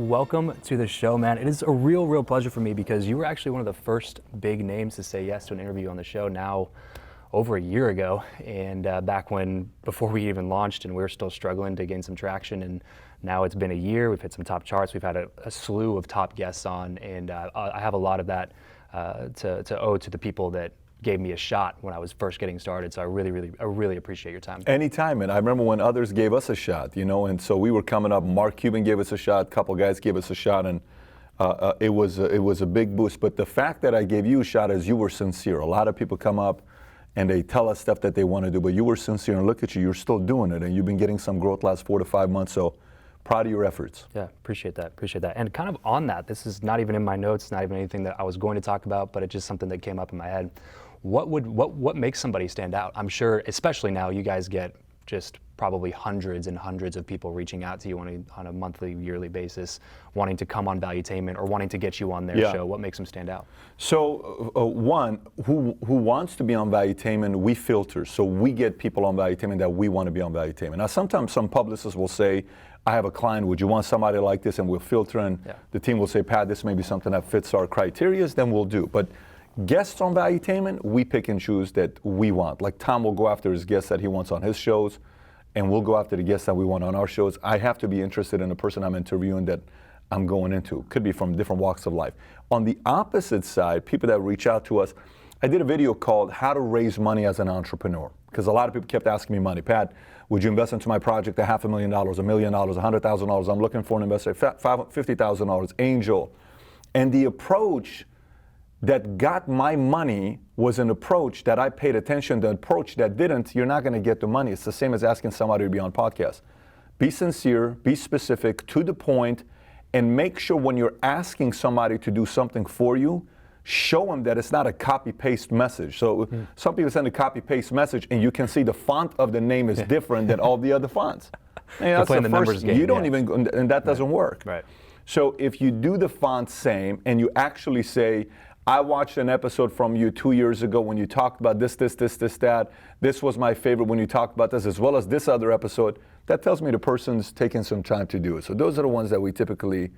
welcome to the show, man. It is a real pleasure for me because you were actually one of the first big names to say yes to an interview on the show now over a year ago. And back before we even launched and we were still struggling to gain some traction. And now it's been a year, we've hit some top charts, we've had a slew of top guests on. And I have a lot of that to owe to the people that gave me a shot when I was first getting started. So I really appreciate your time. Anytime, and I remember when others gave us a shot, and so we were coming up. Mark Cuban gave us a shot, a couple guys gave us a shot, and it was a big boost. But the fact that I gave you a shot is you were sincere. A lot of people come up and they tell us stuff that they want to do, but you were sincere, and look at you, you're still doing it, and you've been getting some growth last 4 to 5 months, so proud of your efforts. Yeah, appreciate that. And kind of on that, this is not even in my notes, not even anything that I was going to talk about, but it's just something that came up in my head. What makes somebody stand out? I'm sure, especially now, you guys get just probably hundreds and hundreds of people reaching out to you on a monthly, yearly basis, wanting to come on Valuetainment or wanting to get you on their show. What makes them stand out? So one, who wants to be on Valuetainment, we filter. So we get people on Valuetainment that we want to be on Valuetainment. Now sometimes some publicists will say, I have a client, would you want somebody like this? And we'll filter, and the team will say, Pat, this may be something that fits our criteria, then we'll do. But guests on Valuetainment, we pick and choose that we want. Like Tom will go after his guests that he wants on his shows, and we'll go after the guests that we want on our shows. I have to be interested in the person I'm interviewing that I'm going into. Could be from different walks of life. On the opposite side, people that reach out to us, I did a video called How to Raise Money as an Entrepreneur, because a lot of people kept asking me money. Pat, would you invest into my project $500,000, $1 million, $100,000? I'm looking for an investor, $50,000, angel. And the approach that got my money was an approach that I paid attention. The approach that didn't, you're not going to get the money. It's the same as asking somebody to be on podcast. Be sincere, be specific, to the point, and make sure when you're asking somebody to do something for you, show them that it's not a copy-paste message. So some people send a copy-paste message and you can see the font of the name is different than all the other fonts. And that's the first, game, you don't even, and that doesn't work. Right. So if you do the font same and you actually say, I watched an episode from you 2 years ago when you talked about this, that. This was my favorite when you talked about this, as well as this other episode. That tells me the person's taking some time to do it. So those are the ones that we typically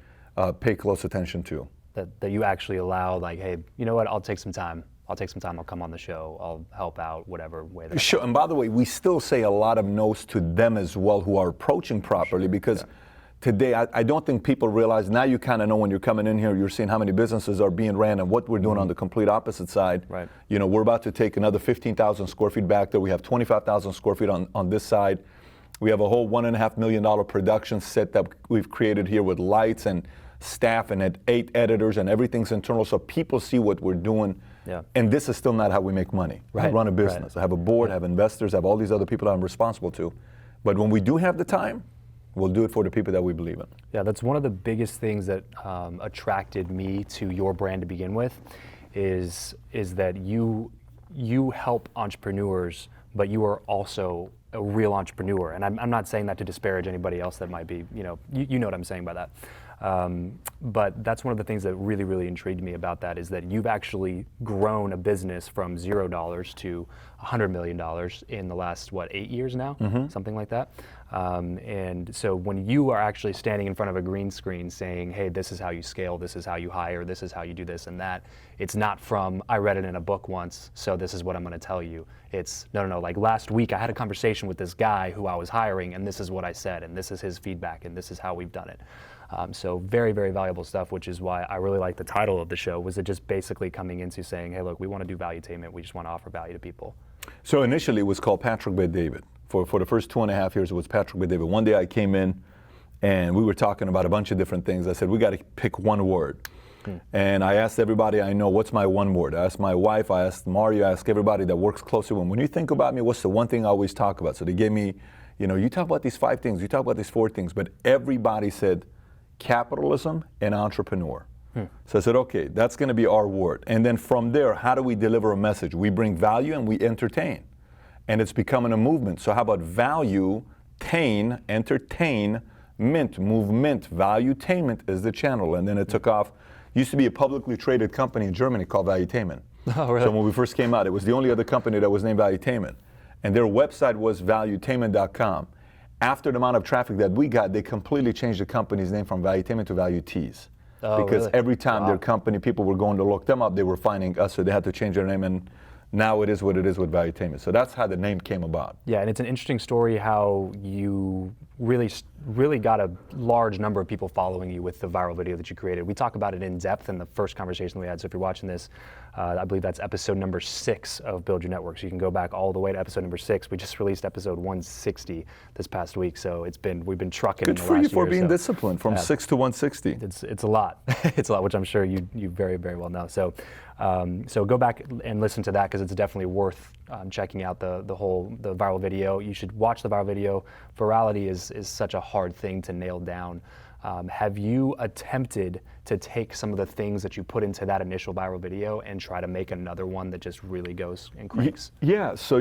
pay close attention to. That you actually allow, like, hey, you know what, I'll take some time. I'll come on the show. I'll help out, whatever way that Sure, and by the way, we still say a lot of no's to them as well who are approaching properly, because today, I don't think people realize, now you kind of know when you're coming in here, you're seeing how many businesses are being ran and what we're doing on the complete opposite side. Right. We're about to take another 15,000 square feet back there. We have 25,000 square feet on this side. We have a whole $1.5 million production set that we've created here with lights and staff and at 8 editors, and everything's internal, so people see what we're doing. Yeah. And this is still not how we make money. I run a business. I have a board, I have investors, I have all these other people that I'm responsible to. But when we do have the time, we'll do it for the people that we believe in. Yeah, that's one of the biggest things that attracted me to your brand to begin with, is that you help entrepreneurs, but you are also a real entrepreneur. And I'm not saying that to disparage anybody else that might be, you know what I'm saying by that. But that's one of the things that really intrigued me about that, is that you've actually grown a business from $0 to $100 million in the last, 8 years now? Something like that. And so when you are actually standing in front of a green screen saying, hey, this is how you scale, this is how you hire, this is how you do this and that, it's not from, I read it in a book once, so this is what I'm going to tell you. It's, no, like last week I had a conversation with this guy who I was hiring, and this is what I said, and this is his feedback, and this is how we've done it. So very valuable stuff, which is why I really like the title of the show, was it just basically coming into saying, hey, look, we want to do Valuetainment, we just want to offer value to people. So initially it was called Patrick Bet David. For the first 2.5 years it was Patrick Bet David. One day I came in and we were talking about a bunch of different things. I said, we got to pick one word. And I asked everybody I know, what's my one word? I asked my wife, I asked Mario, I asked everybody that works closely with me, when you think about me, what's the one thing I always talk about? So they gave me, you talk about these 5 things, you talk about these 4 things, but everybody said capitalism and entrepreneur. So I said, okay, that's going to be our word. And then from there, how do we deliver a message? We bring value and we entertain. And it's becoming a movement. So how about value, entertain, mint, movement, Valuetainment is the channel. And then it took off. Used to be a publicly traded company in Germany called Valuetainment. Oh, really? So when we first came out, it was the only other company that was named Valuetainment. And their website was valuetainment.com. After the amount of traffic that we got, they completely changed the company's name from Valuetainment to Valuetees. Oh, because really? every time their company, people were going to look them up, they were finding us, so they had to change their name, and now it is what it is with Valuetainment. So that's how the name came about. Yeah, and it's an interesting story how you really got a large number of people following you with the viral video that you created. We talk about it in depth in the first conversation we had, so if you're watching this, I believe that's episode number 6 of Build Your Network, so you can go back all the way to episode number 6. We just released episode 160 this past week, so we've been trucking. Good in the for last you for year or being so. disciplined from 6 to 160. It's a lot. It's a lot, which I'm sure you very, very well know. So go back and listen to that because it's definitely worth checking out the viral video. You should watch the viral video. Virality is such a hard thing to nail down. Have you attempted to take some of the things that you put into that initial viral video and try to make another one that just really goes and cranks? Yeah, so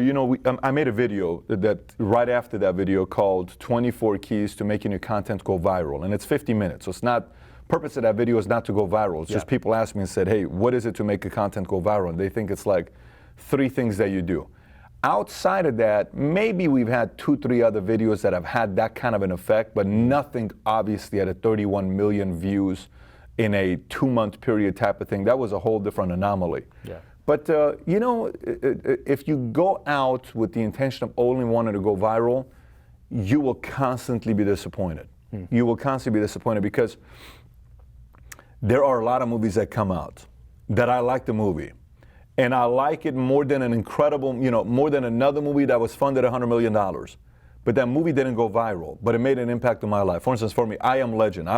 I made a video that right after that video called 24 Keys to Making Your Content Go Viral, and it's 50 minutes, so it's not, purpose of that video is not to go viral. It's just people asked me and said, hey, what is it to make a content go viral? And they think it's like 3 things that you do. Outside of that, maybe we've had 2-3 other videos that have had that kind of an effect, but nothing obviously at a 31 million views in a 2-month period type of thing. That was a whole different anomaly. Yeah. But if you go out with the intention of only wanting to go viral, you will constantly be disappointed. You will constantly be disappointed because there are a lot of movies that come out that I like the movie. And I like it more than an incredible, more than another movie that was funded $100 million. But that movie didn't go viral, but it made an impact on my life. For instance, for me, I Am Legend.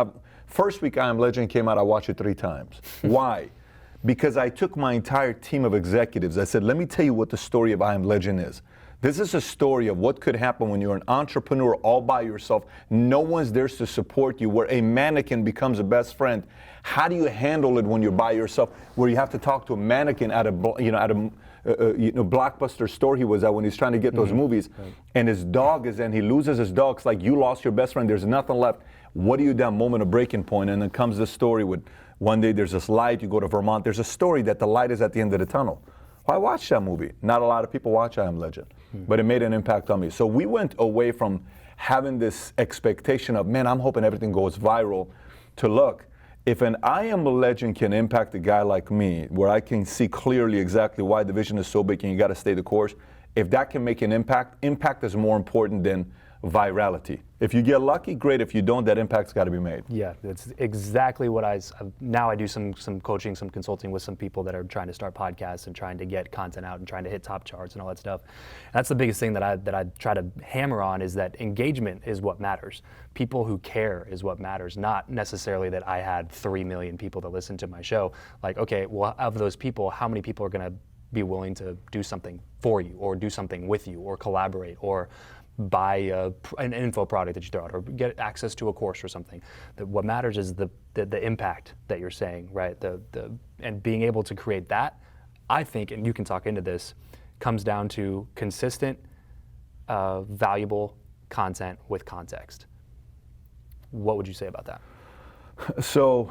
First week I Am Legend came out, I watched it 3 times. Why? Because I took my entire team of executives. I said, let me tell you what the story of I Am Legend is. This is a story of what could happen when you're an entrepreneur all by yourself. No one's there to support you, where a mannequin becomes a best friend. How do you handle it when you're by yourself, where you have to talk to a mannequin at a Blockbuster store he was at when he's trying to get those movies, and his dog is in, he loses his dog. It's like you lost your best friend, there's nothing left. What do you do? That moment of breaking point, and then comes this story with one day there's this light, you go to Vermont, there's a story that the light is at the end of the tunnel. Well, I watched that movie. Not a lot of people watch I Am Legend, but it made an impact on me. So we went away from having this expectation of, man, I'm hoping everything goes viral, to look, if an I Am Legend can impact a guy like me, where I can see clearly exactly why the vision is so big and you got to stay the course, if that can make an impact is more important than virality. If you get lucky, great. If you don't, that impact's got to be made. Yeah, that's exactly what now I do some coaching, some consulting with some people that are trying to start podcasts and trying to get content out and trying to hit top charts and all that stuff. That's the biggest thing that I try to hammer on, is that engagement is what matters. People who care is what matters, not necessarily that I had 3 million people that listen to my show. Like, okay, well, of those people, how many people are going to be willing to do something for you, or do something with you, or collaborate, or buy an info product that you throw out, or get access to a course or something? What matters is the impact that you're saying, right? And being able to create that, I think, and you can talk into this, comes down to consistent, valuable content with context. What would you say about that? So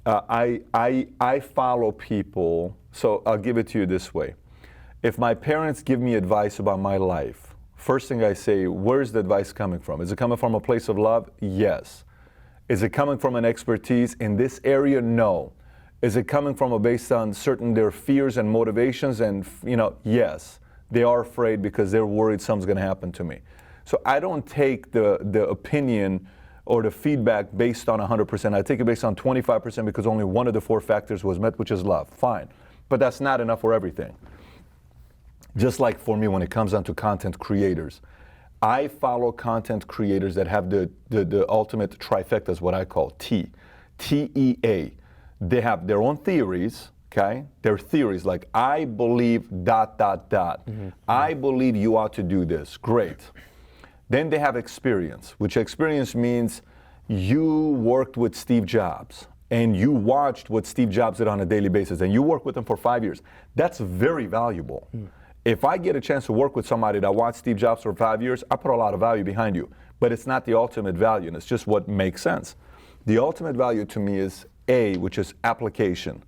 I follow people. So I'll give it to you this way. If my parents give me advice about my life, first thing I say, where's the advice coming from? Is it coming from a place of love? Yes. Is it coming from an expertise in this area? No. Is it coming from based on their fears and motivations? And yes, they are afraid because they're worried something's going to happen to me. So I don't take the opinion or the feedback based on 100%. I take it based on 25% because only one of the 4 factors was met, which is love. Fine. But that's not enough for everything. Just like for me, when it comes down to content creators, I follow content creators that have the ultimate trifecta, is what I call TEA. They have their own theories, okay? Their theories, like, I believe ... I believe you ought to do this. Great. Then they have experience, which experience means you worked with Steve Jobs and you watched what Steve Jobs did on a daily basis and you worked with him for 5 years. That's very valuable. If I get a chance to work with somebody that watched Steve Jobs for 5 years, I put a lot of value behind you. But it's not the ultimate value, and it's just what makes sense. The ultimate value to me is A, which is application.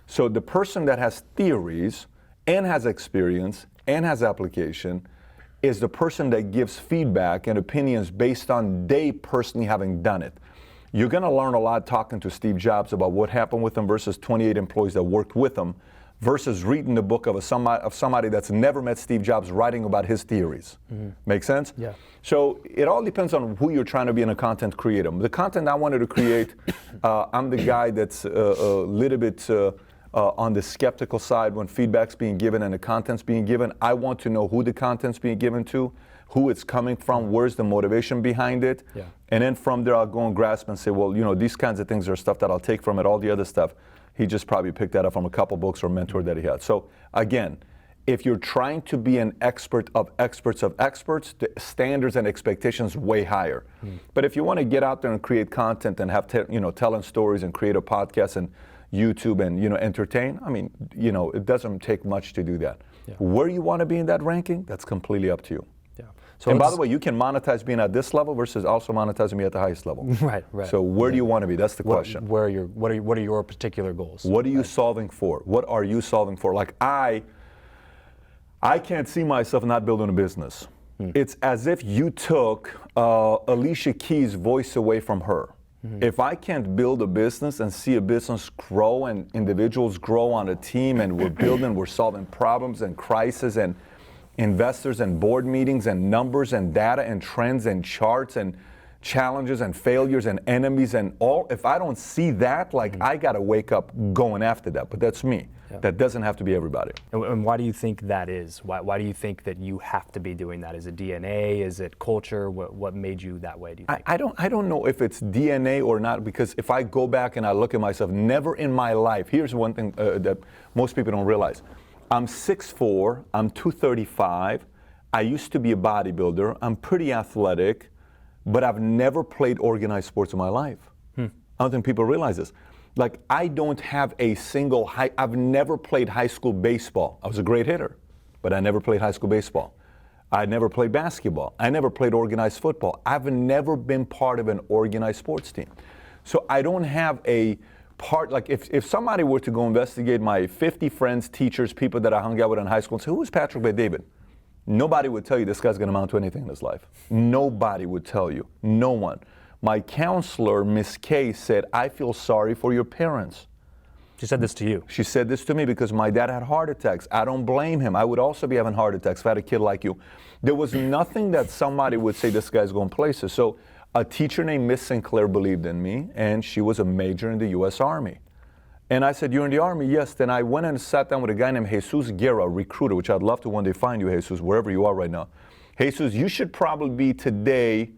So the person that has theories and has experience and has application is the person that gives feedback and opinions based on they personally having done it. You're going to learn a lot talking to Steve Jobs about what happened with him versus 28 employees that worked with him versus reading the book of somebody that's never met Steve Jobs writing about his theories. Make sense? Yeah. So it all depends on who you're trying to be in a content creator. The content I wanted to create, I'm the guy that's a little bit on the skeptical side when feedback's being given and the content's being given. I want to know who the content's being given to, who it's coming from, where's the motivation behind it. Yeah. And then from there, I'll go and grasp and say, well, these kinds of things are stuff that I'll take from it. All the other stuff, he just probably picked that up from a couple books or mentor that he had. So again, if you're trying to be an expert of experts, the standards and expectations way higher. But if you want to get out there and create content and have telling stories and create a podcast and YouTube and entertain, I mean, it doesn't take much to do that. Yeah. Where you want to be in that ranking, that's completely up to you. Yeah. And by the way, you can monetize being at this level versus also monetizing me at the highest level. Right. So where do you want to be? That's the question. What are your particular goals? What are you solving for? What are you solving for? Like I can't see myself not building a business. It's as if you took Alicia Keys' voice away from her. If I can't build a business and see a business grow and individuals grow on a team and we're building, we're solving problems and crises and investors and board meetings and numbers and data and trends and charts and challenges and failures and enemies and all, if I don't see that, I got to wake up going after that. But that's me. Yeah. That doesn't have to be everybody. And why do you think that is? Why do you think that you have to be doing that? Is it DNA? Is it culture? What made you that way, do you think? I don't know if it's DNA or not, because if I go back and I look at myself, never in my life, here's one thing that most people don't realize. I'm 6'4", I'm 235, I used to be a bodybuilder, I'm pretty athletic, but I've never played organized sports in my life. I don't think people realize this. I don't have a single I've never played high school baseball. I was a great hitter, but I never played high school baseball. I never played basketball. I never played organized football. I've never been part of an organized sports team. So I don't have a part, if somebody were to go investigate my 50 friends, teachers, people that I hung out with in high school and say, who is Patrick Bet-David? Nobody would tell you this guy's going to amount to anything in his life. Nobody would tell you. No one. My counselor, Miss K, said, I feel sorry for your parents. She said this to you? She said this to me because my dad had heart attacks. I don't blame him. I would also be having heart attacks if I had a kid like you. There was nothing that somebody would say, this guy's going places. So a teacher named Miss Sinclair believed in me, and she was a major in the U.S. Army. And I said, you're in the Army? Yes. Then I went and sat down with a guy named Jesus Guerra, a recruiter, which I'd love to one day find you, Jesus, wherever you are right now. Jesus, you should probably be today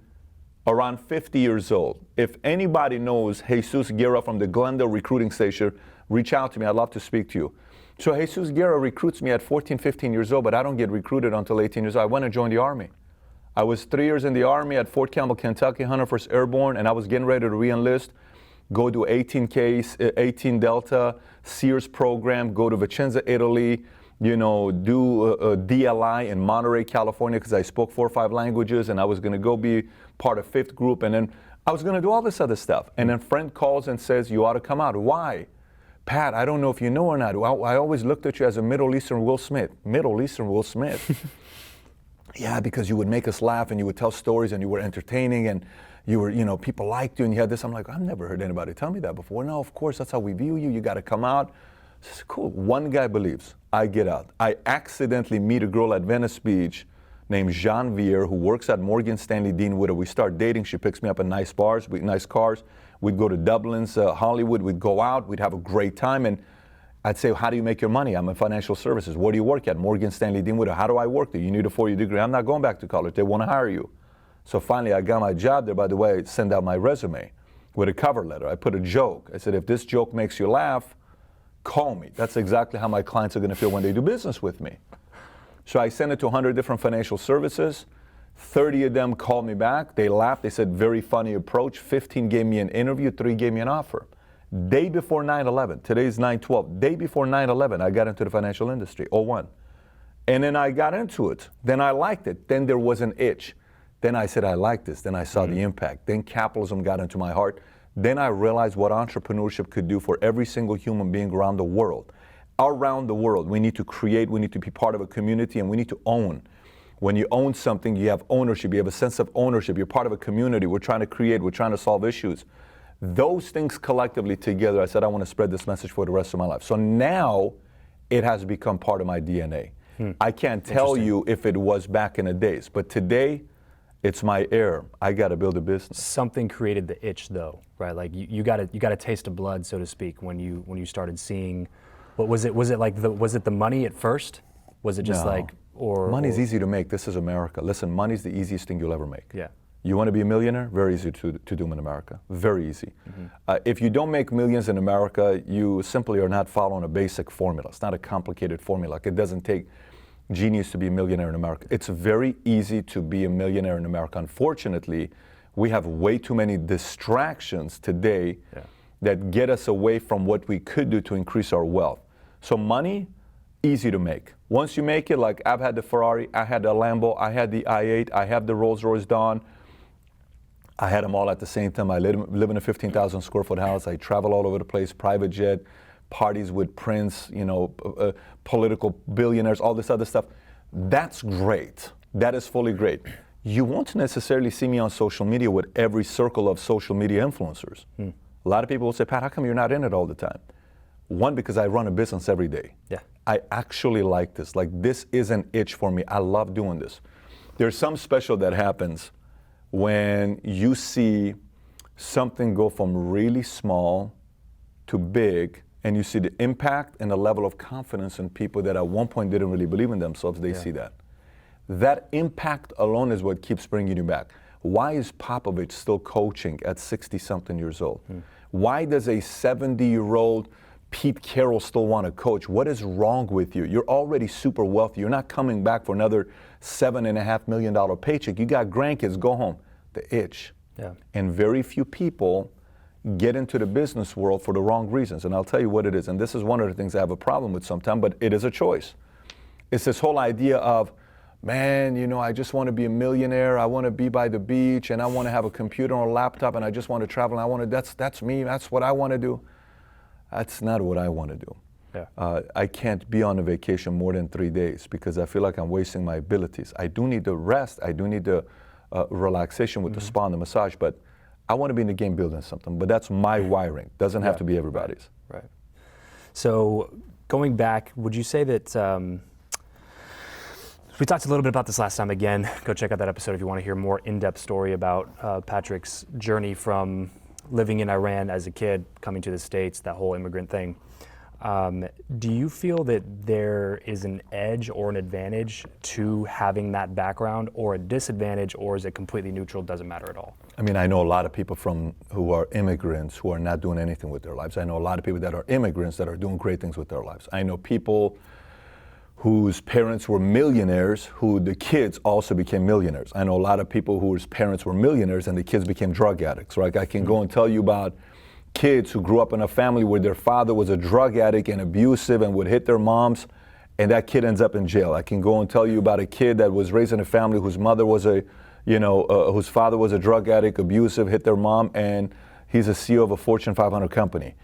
around 50 years old. If anybody knows Jesus Guerra from the Glendale recruiting station, reach out to me. I'd love to speak to you. So Jesus Guerra recruits me at 14, 15 years old, but I don't get recruited until 18 years old. I went and joined the Army. I was 3 years in the Army at Fort Campbell, Kentucky, 101st Airborne, and I was getting ready to re-enlist, go to 18K, 18 Delta, Sears program, go to Vicenza, Italy, do a DLI in Monterey, California, because I spoke 4 or 5 languages, and I was going to go be part of 5th group, and then I was going to do all this other stuff. And then a friend calls and says, you ought to come out. Why? Pat, I don't know if you know or not. I always looked at you as a Middle Eastern Will Smith. Middle Eastern Will Smith. Yeah, because you would make us laugh, and you would tell stories, and you were entertaining, and you were, people liked you, and you had this. I'm like, I've never heard anybody tell me that before. No, of course, that's how we view you. You got to come out. It's cool. One guy believes. I get out. I accidentally meet a girl at Venice Beach named Jean-Vier, who works at Morgan Stanley Dean Widow. We start dating. She picks me up in nice bars, nice cars. We'd go to Dublin's, Hollywood. We'd go out. We'd have a great time. And I'd say, how do you make your money? I'm in financial services. Where do you work at? Morgan Stanley Dean Widow. How do I work there? You need a 4-year degree. I'm not going back to college. They want to hire you. So finally, I got my job there. By the way, I send out my resume with a cover letter. I put a joke. I said, if this joke makes you laugh, call me. That's exactly how my clients are going to feel when they do business with me. So I sent it to 100 different financial services. 30 of them called me back. They laughed. They said, very funny approach. 15 gave me an interview. 3 gave me an offer. Day before 9/11, today's 9/12, day before 9/11, I got into the financial industry, 01. And then I got into it. Then I liked it. Then there was an itch. Then I said, I like this. Then I saw the impact. Then capitalism got into my heart. Then I realized what entrepreneurship could do for every single human being around the world. Around the world, we need to create, we need to be part of a community, and we need to own. When you own something, you have ownership. You have a sense of ownership. You're part of a community. We're trying to create. We're trying to solve issues. Those things collectively together, I said, I want to spread this message for the rest of my life. So now it has become part of my DNA. I can't tell you if it was back in the days, but today it's my air. I got to build a business. Something created the itch, though, right? Like you got a taste of blood, so to speak, when you started seeing. What was it? Was it the money at first? Was it just money's easy to make? This is America. Listen, money's the easiest thing you'll ever make. Yeah. You want to be a millionaire? Very easy to do in America. Very easy. If you don't make millions in America, you simply are not following a basic formula. It's not a complicated formula. It doesn't take genius to be a millionaire in America. It's very easy to be a millionaire in America. Unfortunately, we have way too many distractions today that get us away from what we could do to increase our wealth. So money, easy to make. Once you make it, like I've had the Ferrari, I had the Lambo, I had the i8, I have the Rolls-Royce Dawn. I had them all at the same time. I live in a 15,000 square foot house. I travel all over the place, private jet, parties with Prince, political billionaires, all this other stuff. That's great. That is fully great. You won't necessarily see me on social media with every circle of social media influencers. A lot of people will say, Pat, how come you're not in it all the time? One, because I run a business every day. Yeah. I actually like this. Like, this is an itch for me. I love doing this. There's some special that happens when you see something go from really small to big, and you see the impact and the level of confidence in people that at one point didn't really believe in themselves, they see that. That impact alone is what keeps bringing you back. Why is Popovich still coaching at 60-something years old? Why does a 70-year-old Pete Carroll still want to coach? What is wrong with you? You're already super wealthy. You're not coming back for another $7.5 million paycheck. You got grandkids, go home. The itch. Yeah. And very few people get into the business world for the wrong reasons. And I'll tell you what it is. And this is one of the things I have a problem with sometimes, but it is a choice. It's this whole idea of, man, I just want to be a millionaire. I want to be by the beach, and I want to have a computer or a laptop, and I just want to travel. And that's me. That's what I want to do. That's not what I want to do. Yeah. I can't be on a vacation more than 3 days because I feel like I'm wasting my abilities. I do need the rest. I do need the relaxation with the spa and the massage, but I want to be in the game building something. But that's my wiring. Doesn't have to be everybody's. Right. So going back, would you say that we talked a little bit about this last time again. Go check out that episode if you want to hear more in-depth story about Patrick's journey from living in Iran as a kid, coming to the States, that whole immigrant thing. Do you feel that there is an edge or an advantage to having that background, or a disadvantage, or is it completely neutral, doesn't matter at all? I mean, I know a lot of people who are immigrants who are not doing anything with their lives. I know a lot of people that are immigrants that are doing great things with their lives. I know people whose parents were millionaires, who the kids also became millionaires. I know a lot of people whose parents were millionaires and the kids became drug addicts, right? I can go and tell you about kids who grew up in a family where their father was a drug addict and abusive and would hit their moms, and that kid ends up in jail. I can go and tell you about a kid that was raised in a family whose mother was whose father was a drug addict, abusive, hit their mom, and he's a CEO of a Fortune 500 company.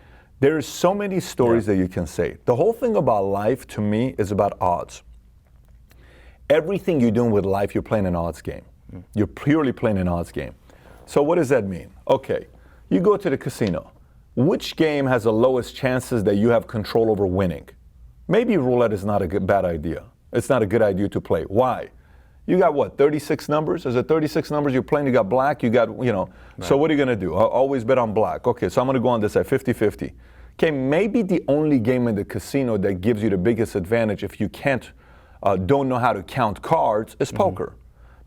There's so many stories that you can say. The whole thing about life, to me, is about odds. Everything you're doing with life, you're playing an odds game. You're purely playing an odds game. So what does that mean? Okay, you go to the casino. Which game has the lowest chances that you have control over winning? Maybe roulette is not a bad idea. It's not a good idea to play. Why? You got what, 36 numbers? Is it 36 numbers you're playing? You got black, you got, Right. So what are you going to do? I'll always bet on black. Okay, so I'm going to go on this side, 50-50. Okay, maybe the only game in the casino that gives you the biggest advantage if you don't know how to count cards is poker.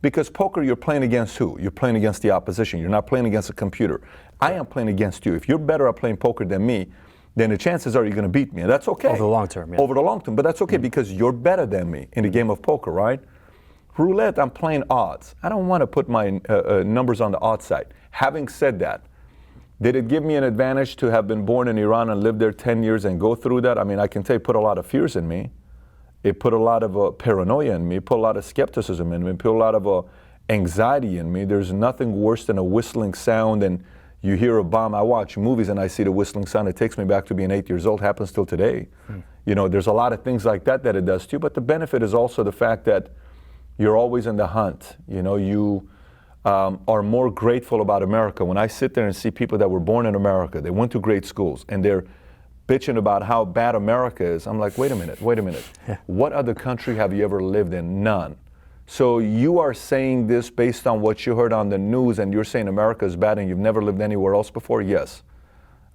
Because poker, you're playing against who? You're playing against the opposition. You're not playing against a computer. I am playing against you. If you're better at playing poker than me, then the chances are you're going to beat me. And that's okay. Over the long term, yeah. Over the long term. But that's okay because you're better than me in the game of poker, right? Roulette, I'm playing odds. I don't want to put my numbers on the odds side. Having said that, did it give me an advantage to have been born in Iran and lived there 10 years and go through that? I mean, I can tell you it put a lot of fears in me. It put a lot of paranoia in me, put a lot of skepticism in me, put a lot of anxiety in me. There's nothing worse than a whistling sound and you hear a bomb. I watch movies and I see the whistling sound. It takes me back to being 8 years old. Happens till today. There's a lot of things like that it does too. But the benefit is also the fact that You're always in the hunt. You are more grateful about America. When I sit there and see people that were born in America, they went to great schools, and they're bitching about how bad America is, I'm like, wait a minute. What other country have you ever lived in? None. So you are saying this based on what you heard on the news, and you're saying America is bad and you've never lived anywhere else before? Yes.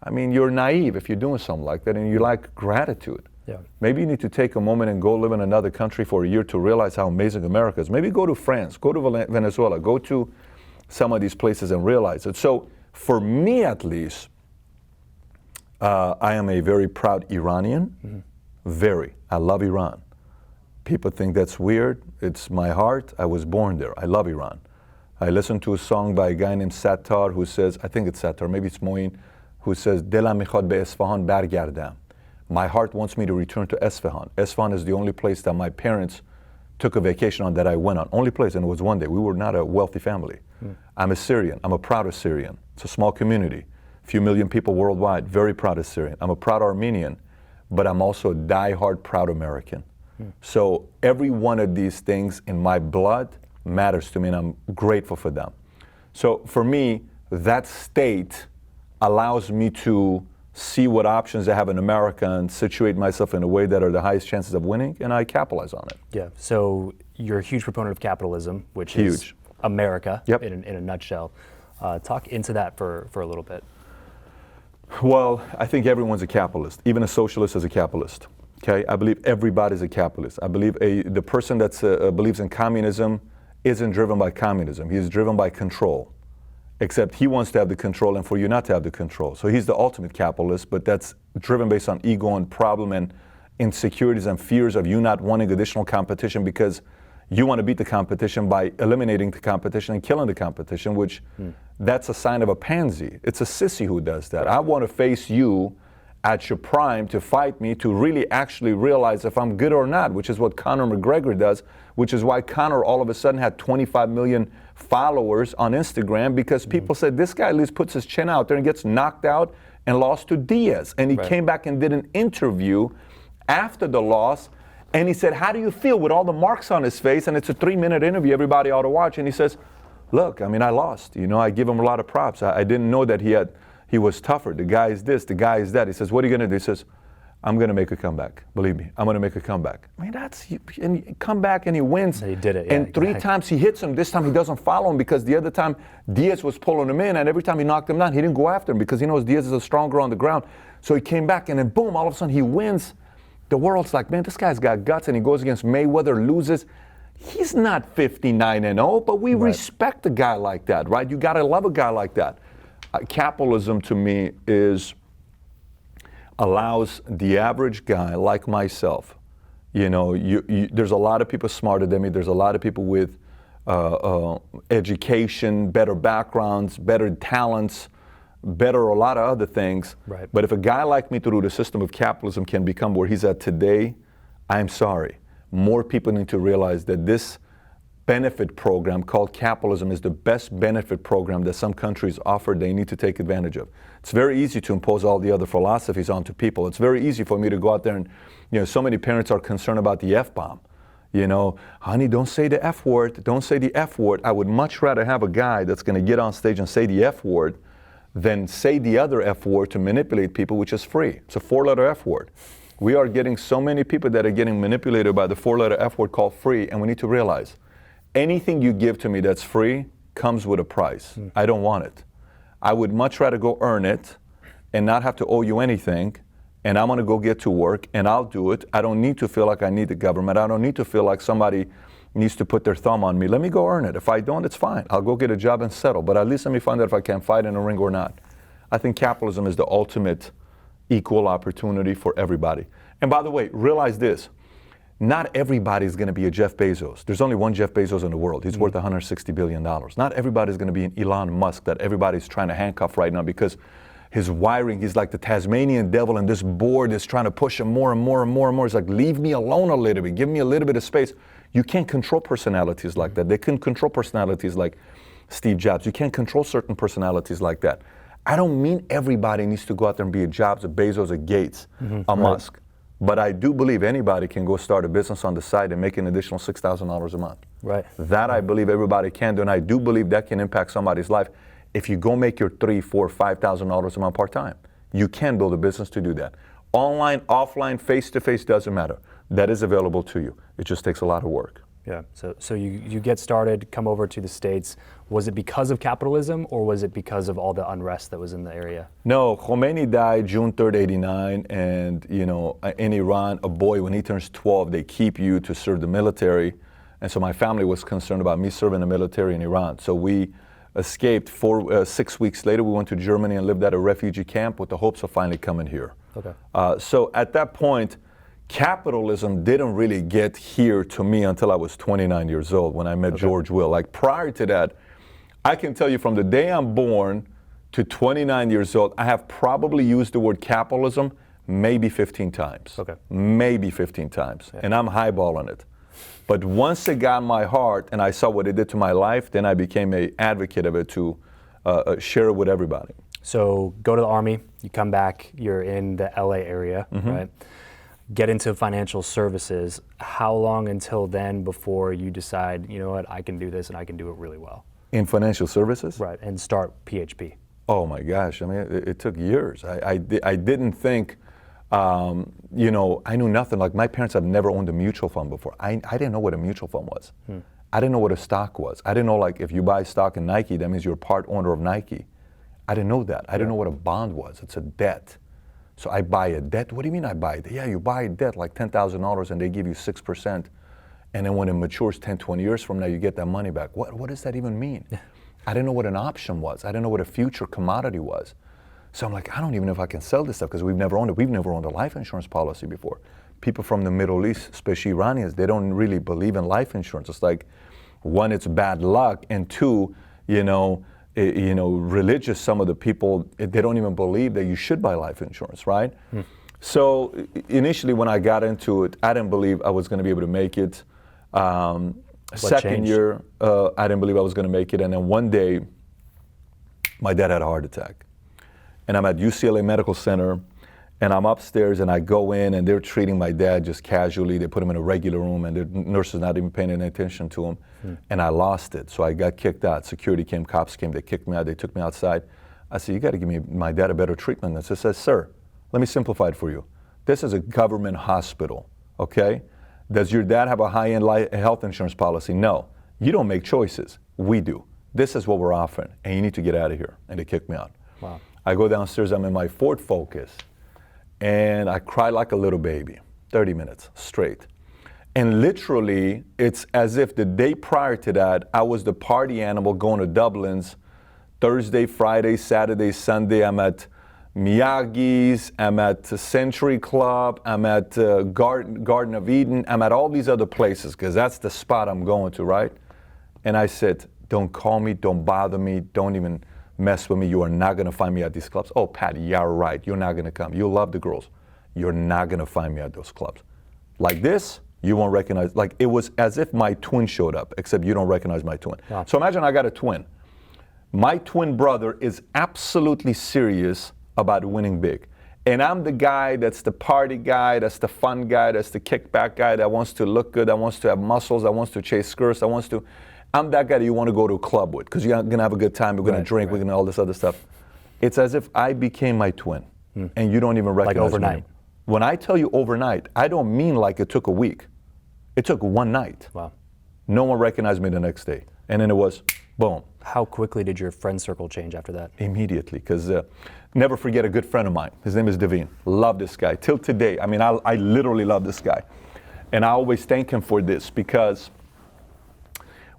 I mean, you're naive if you're doing something like that, and you lack gratitude. Yeah. Maybe you need to take a moment and go live in another country for a year to realize how amazing America is. Maybe go to France, go to Venezuela, go to some of these places and realize it. So for me at least, I am a very proud Iranian. Mm-hmm. Very. I love Iran. People think that's weird. It's my heart. I was born there. I love Iran. I listened to a song by a guy named Sattar who says, I think it's Sattar, maybe it's Moin, who says, Delam mikhad be Esfahan bargardam. My heart wants me to return to Esfahan. Esfahan is the only place that my parents took a vacation on that I went on. Only place, and it was one day. We were not a wealthy family. I'm a Syrian. I'm a proud Assyrian. It's a small community, a few million people worldwide. Very proud Assyrian. I'm a proud Armenian, but I'm also a die-hard proud American. So every one of these things in my blood matters to me, and I'm grateful for them. So for me, that state allows me to see what options I have in America and situate myself in a way that are the highest chances of winning, and I capitalize on it. Yeah, so you're a huge proponent of capitalism, which is America in a nutshell. Talk into that for a little bit. Well, I think everyone's a capitalist. Even a socialist is a capitalist. Okay, I believe everybody's a capitalist. I believe the person that believes in communism isn't driven by communism. He's driven by control. Except he wants to have the control and for you not to have the control. So he's the ultimate capitalist, but that's driven based on ego and problem and insecurities and fears of you not wanting additional competition because you want to beat the competition by eliminating the competition and killing the competition, which that's a sign of a pansy. It's a sissy who does that. I want to face you at your prime to fight me, to really actually realize if I'm good or not, which is what Conor McGregor does, which is why Conor all of a sudden had 25 million followers on Instagram, because people said this guy at least puts his chin out there and gets knocked out and lost to Diaz. And he came back and did an interview after the loss, and he said, how do you feel with all the marks on his face? And it's a 3-minute interview, everybody ought to watch. And he says, look, I mean, I lost. I give him a lot of props. I didn't know that he was tougher. The guy is this, the guy is that. He says, what are you going to do? He says, I'm going to make a comeback. Believe me, I'm going to make a comeback. I mean, and he come back and he wins. He did it, and three times he hits him. This time he doesn't follow him because the other time Diaz was pulling him in, and every time he knocked him down, he didn't go after him because he knows Diaz is a stronger on the ground. So he came back, and then boom, all of a sudden he wins. The world's like, man, this guy's got guts, and he goes against Mayweather, loses. He's not 59-0, but we respect a guy like that, right? You got to love a guy like that. Capitalism to me allows the average guy like myself, there's a lot of people smarter than me, there's a lot of people with education, better backgrounds, better talents, better a lot of other things. Right. But if a guy like me through the system of capitalism can become where he's at today, I'm sorry. More people need to realize that this benefit program called capitalism is the best benefit program that some countries offer. They need to take advantage of. It's very easy to impose all the other philosophies onto people. It's very easy for me to go out there and, so many parents are concerned about the F-bomb. Honey, don't say the F word. Don't say the F word. I would much rather have a guy that's going to get on stage and say the F word than say the other F word to manipulate people, which is free. It's a 4-letter F word. We are getting so many people that are getting manipulated by the 4-letter F word called free, and we need to realize anything you give to me that's free comes with a price. I don't want it. I would much rather go earn it and not have to owe you anything, and I'm going to go get to work, and I'll do it. I don't need to feel like I need the government. I don't need to feel like somebody needs to put their thumb on me. Let me go earn it. If I don't, it's fine. I'll go get a job and settle. But at least let me find out if I can fight in a ring or not. I think capitalism is the ultimate equal opportunity for everybody. And by the way, realize this. Not everybody is going to be a Jeff Bezos. There's only one Jeff Bezos in the world. He's worth $160 billion. Not everybody is going to be an Elon Musk that everybody's trying to handcuff right now because his wiring, he's like the Tasmanian devil, and this board is trying to push him more and more and more and more. It's like, leave me alone a little bit. Give me a little bit of space. You can't control personalities like that. They can control personalities like Steve Jobs. You can't control certain personalities like that. I don't mean everybody needs to go out there and be a Jobs, a Bezos, a Gates, a Musk. But I do believe anybody can go start a business on the side and make an additional $6,000 a month. Right. That I believe everybody can do, and I do believe that can impact somebody's life. If you go make your $3,000, $4,000, $5,000 a month part-time, you can build a business to do that. Online, offline, face-to-face, doesn't matter. That is available to you. It just takes a lot of work. Yeah. So you get started, come over to the States. Was it because of capitalism, or was it because of all the unrest that was in the area? No, Khomeini died June 3rd, 89, and in Iran, a boy, when he turns 12, they keep you to serve the military. And so my family was concerned about me serving the military in Iran. So we escaped 6 weeks later. We went to Germany and lived at a refugee camp with the hopes of finally coming here. Okay. So at that point, capitalism didn't really get here to me until I was 29 years old when I met George Will. Like prior to that, I can tell you from the day I'm born to 29 years old, I have probably used the word capitalism maybe 15 times. Okay. Maybe 15 times. Yeah. And I'm highballing it. But once it got in my heart and I saw what it did to my life, then I became an advocate of it to share it with everybody. So go to the Army, you come back, you're in the LA area, right? Get into financial services. How long until then before you decide, you know what, I can do this and I can do it really well? In financial services? Right, and start PHP. Oh my gosh, I mean, it took years. I didn't think, I knew nothing. Like my parents have never owned a mutual fund before. I didn't know what a mutual fund was. I didn't know what a stock was. I didn't know like if you buy stock in Nike, that means you're part owner of Nike. I didn't know that. I didn't know what a bond was. It's a debt. So I buy a debt. What do you mean I buy a debt? Yeah, you buy a debt like $10,000 and they give you 6%. And then when it matures 10, 20 years from now, you get that money back. What does that even mean? I didn't know what an option was. I didn't know what a future commodity was. So I'm like, I don't even know if I can sell this stuff because we've never owned it. We've never owned a life insurance policy before. People from the Middle East, especially Iranians, they don't really believe in life insurance. It's like, one, it's bad luck, and two, religious, some of the people, they don't even believe that you should buy life insurance, right? So initially when I got into it, I didn't believe I was going to be able to make it. Second year, I didn't believe I was going to make it. And then one day, my dad had a heart attack. And I'm at UCLA Medical Center, and I'm upstairs, and I go in, and they're treating my dad just casually. They put him in a regular room, and the nurses not even paying any attention to him. And I lost it. So I got kicked out. Security came, cops came, they kicked me out, they took me outside. I said, you got to give my dad a better treatment. And he says, sir, let me simplify it for you. This is a government hospital, okay? Does your dad have a high-end health insurance policy? No. You don't make choices. We do. This is what we're offering, and you need to get out of here. And they kicked me out. Wow. I go downstairs, I'm in my Ford Focus, and I cry like a little baby, 30 minutes straight. And literally, it's as if the day prior to that, I was the party animal going to Dublin's Thursday, Friday, Saturday, Sunday. I'm at Miyagi's, I'm at Century Club, I'm at Garden of Eden, I'm at all these other places because that's the spot I'm going to, right? And I said, don't call me, don't bother me, don't even mess with me. You are not going to find me at these clubs. Oh, Pat, you're right. You're not going to come. You love the girls. You're not going to find me at those clubs. Like this, you won't recognize. Like it was as if my twin showed up, except you don't recognize my twin. Wow. So imagine I got a twin. My twin brother is absolutely serious about winning big. And I'm the guy that's the party guy, that's the fun guy, that's the kickback guy that wants to look good, that wants to have muscles, that wants to chase skirts, I'm that guy that you want to go to a club with because you're going to have a good time, we're going to drink, we're going to all this other stuff. It's as if I became my twin and you don't even recognize me. Like overnight. When I tell you overnight, I don't mean like it took a week. It took one night. Wow. No one recognized me the next day. And then it was, boom. How quickly did your friend circle change after that? Immediately, because never forget a good friend of mine. His name is Devine. Love this guy. Till today, I mean, I literally love this guy. And I always thank him for this because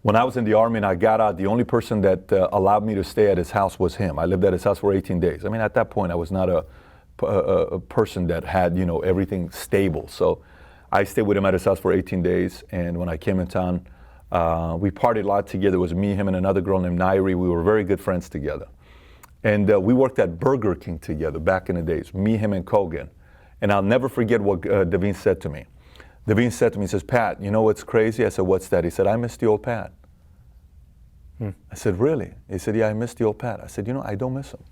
when I was in the Army and I got out, the only person that allowed me to stay at his house was him. I lived at his house for 18 days. I mean, at that point, I was not a person that had, everything stable. So I stayed with him at his house for 18 days. And when I came in town, we partied a lot together. It was me, him, and another girl named Nairi. We were very good friends together. And we worked at Burger King together back in the days, me, him, and Kogan. And I'll never forget what Devine said to me. Devine said to me, he says, Pat, you know what's crazy? I said, what's that? He said, I miss the old Pat. I said, really? He said, yeah, I miss the old Pat. I said, I don't miss him.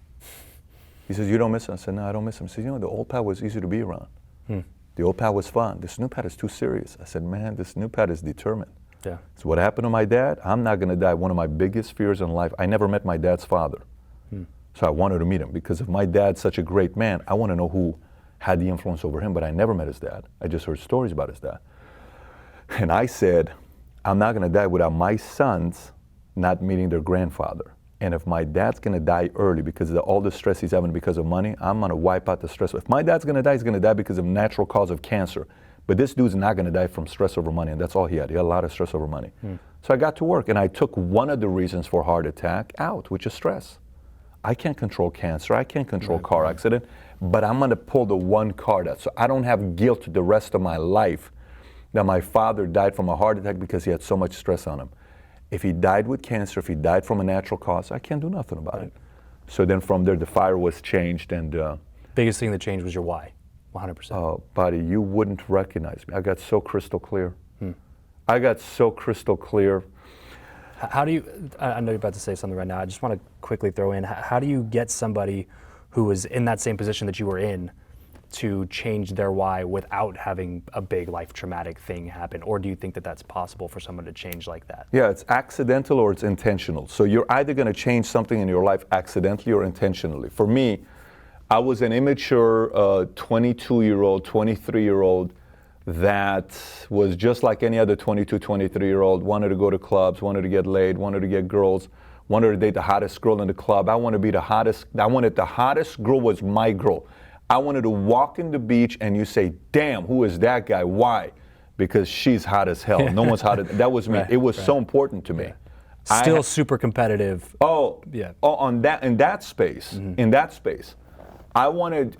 He says, you don't miss him? I said, no, I don't miss him. He said, the old Pat was easy to be around. The old Pat was fun. This new Pat is too serious. I said, man, this new Pat is determined. Yeah. So what happened to my dad? I'm not going to die. One of my biggest fears in life, I never met my dad's father. So I wanted to meet him because if my dad's such a great man, I want to know who had the influence over him, but I never met his dad. I just heard stories about his dad. And I said, I'm not going to die without my sons not meeting their grandfather. And if my dad's going to die early because of all the stress he's having because of money, I'm going to wipe out the stress. If my dad's going to die, he's going to die because of natural cause of cancer. But this dude's not going to die from stress over money, and that's all he had. He had a lot of stress over money. So I got to work, and I took one of the reasons for heart attack out, which is stress. I can't control cancer, I can't control car accident, but I'm going to pull the one card out. So I don't have guilt the rest of my life that my father died from a heart attack because he had so much stress on him. If he died with cancer, if he died from a natural cause, I can't do nothing about it. So then from there, the fire was changed, and Biggest thing that changed was your why, 100%. oh, buddy, you wouldn't recognize me. I got so crystal clear. I got so crystal clear. How do you, I know you're about to say something right now, I just want to quickly throw in, how do you get somebody who was in that same position that you were in to change their why without having a big life traumatic thing happen? Or do you think that that's possible for someone to change like that? Yeah, it's accidental or it's intentional. So you're either going to change something in your life accidentally or intentionally. For me, I was an immature 22-year-old, 23-year-old that was just like any other 22, 23-year-old, wanted to go to clubs, wanted to get laid, wanted to get girls, wanted to date the hottest girl in the club. I wanted to be the hottest. I wanted the hottest girl was my girl. I wanted to walk in the beach and you say, damn, who is that guy? Why? Because she's hot as hell. No one's hot as, that was me. It was so important to me. Still super competitive. On that, in that space, in that space. I wanted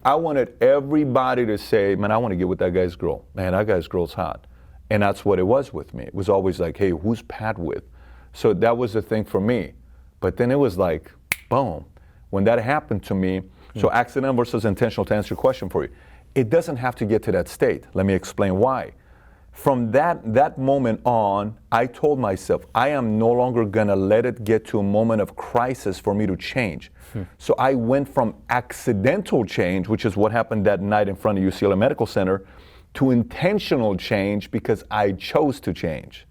everybody to say, man, I want to get with that guy's girl. Man, that guy's girl's hot. And that's what it was with me. It was always like, hey, who's Pat with? So that was the thing for me. But then it was like, boom. When that happened to me, so accidental versus intentional, to answer your question for you, it doesn't have to get to that state. Let me explain why. From that moment on, I told myself, I am no longer going to let it get to a moment of crisis for me to change. So I went from accidental change, which is what happened that night in front of UCLA Medical Center, to intentional change because I chose to change.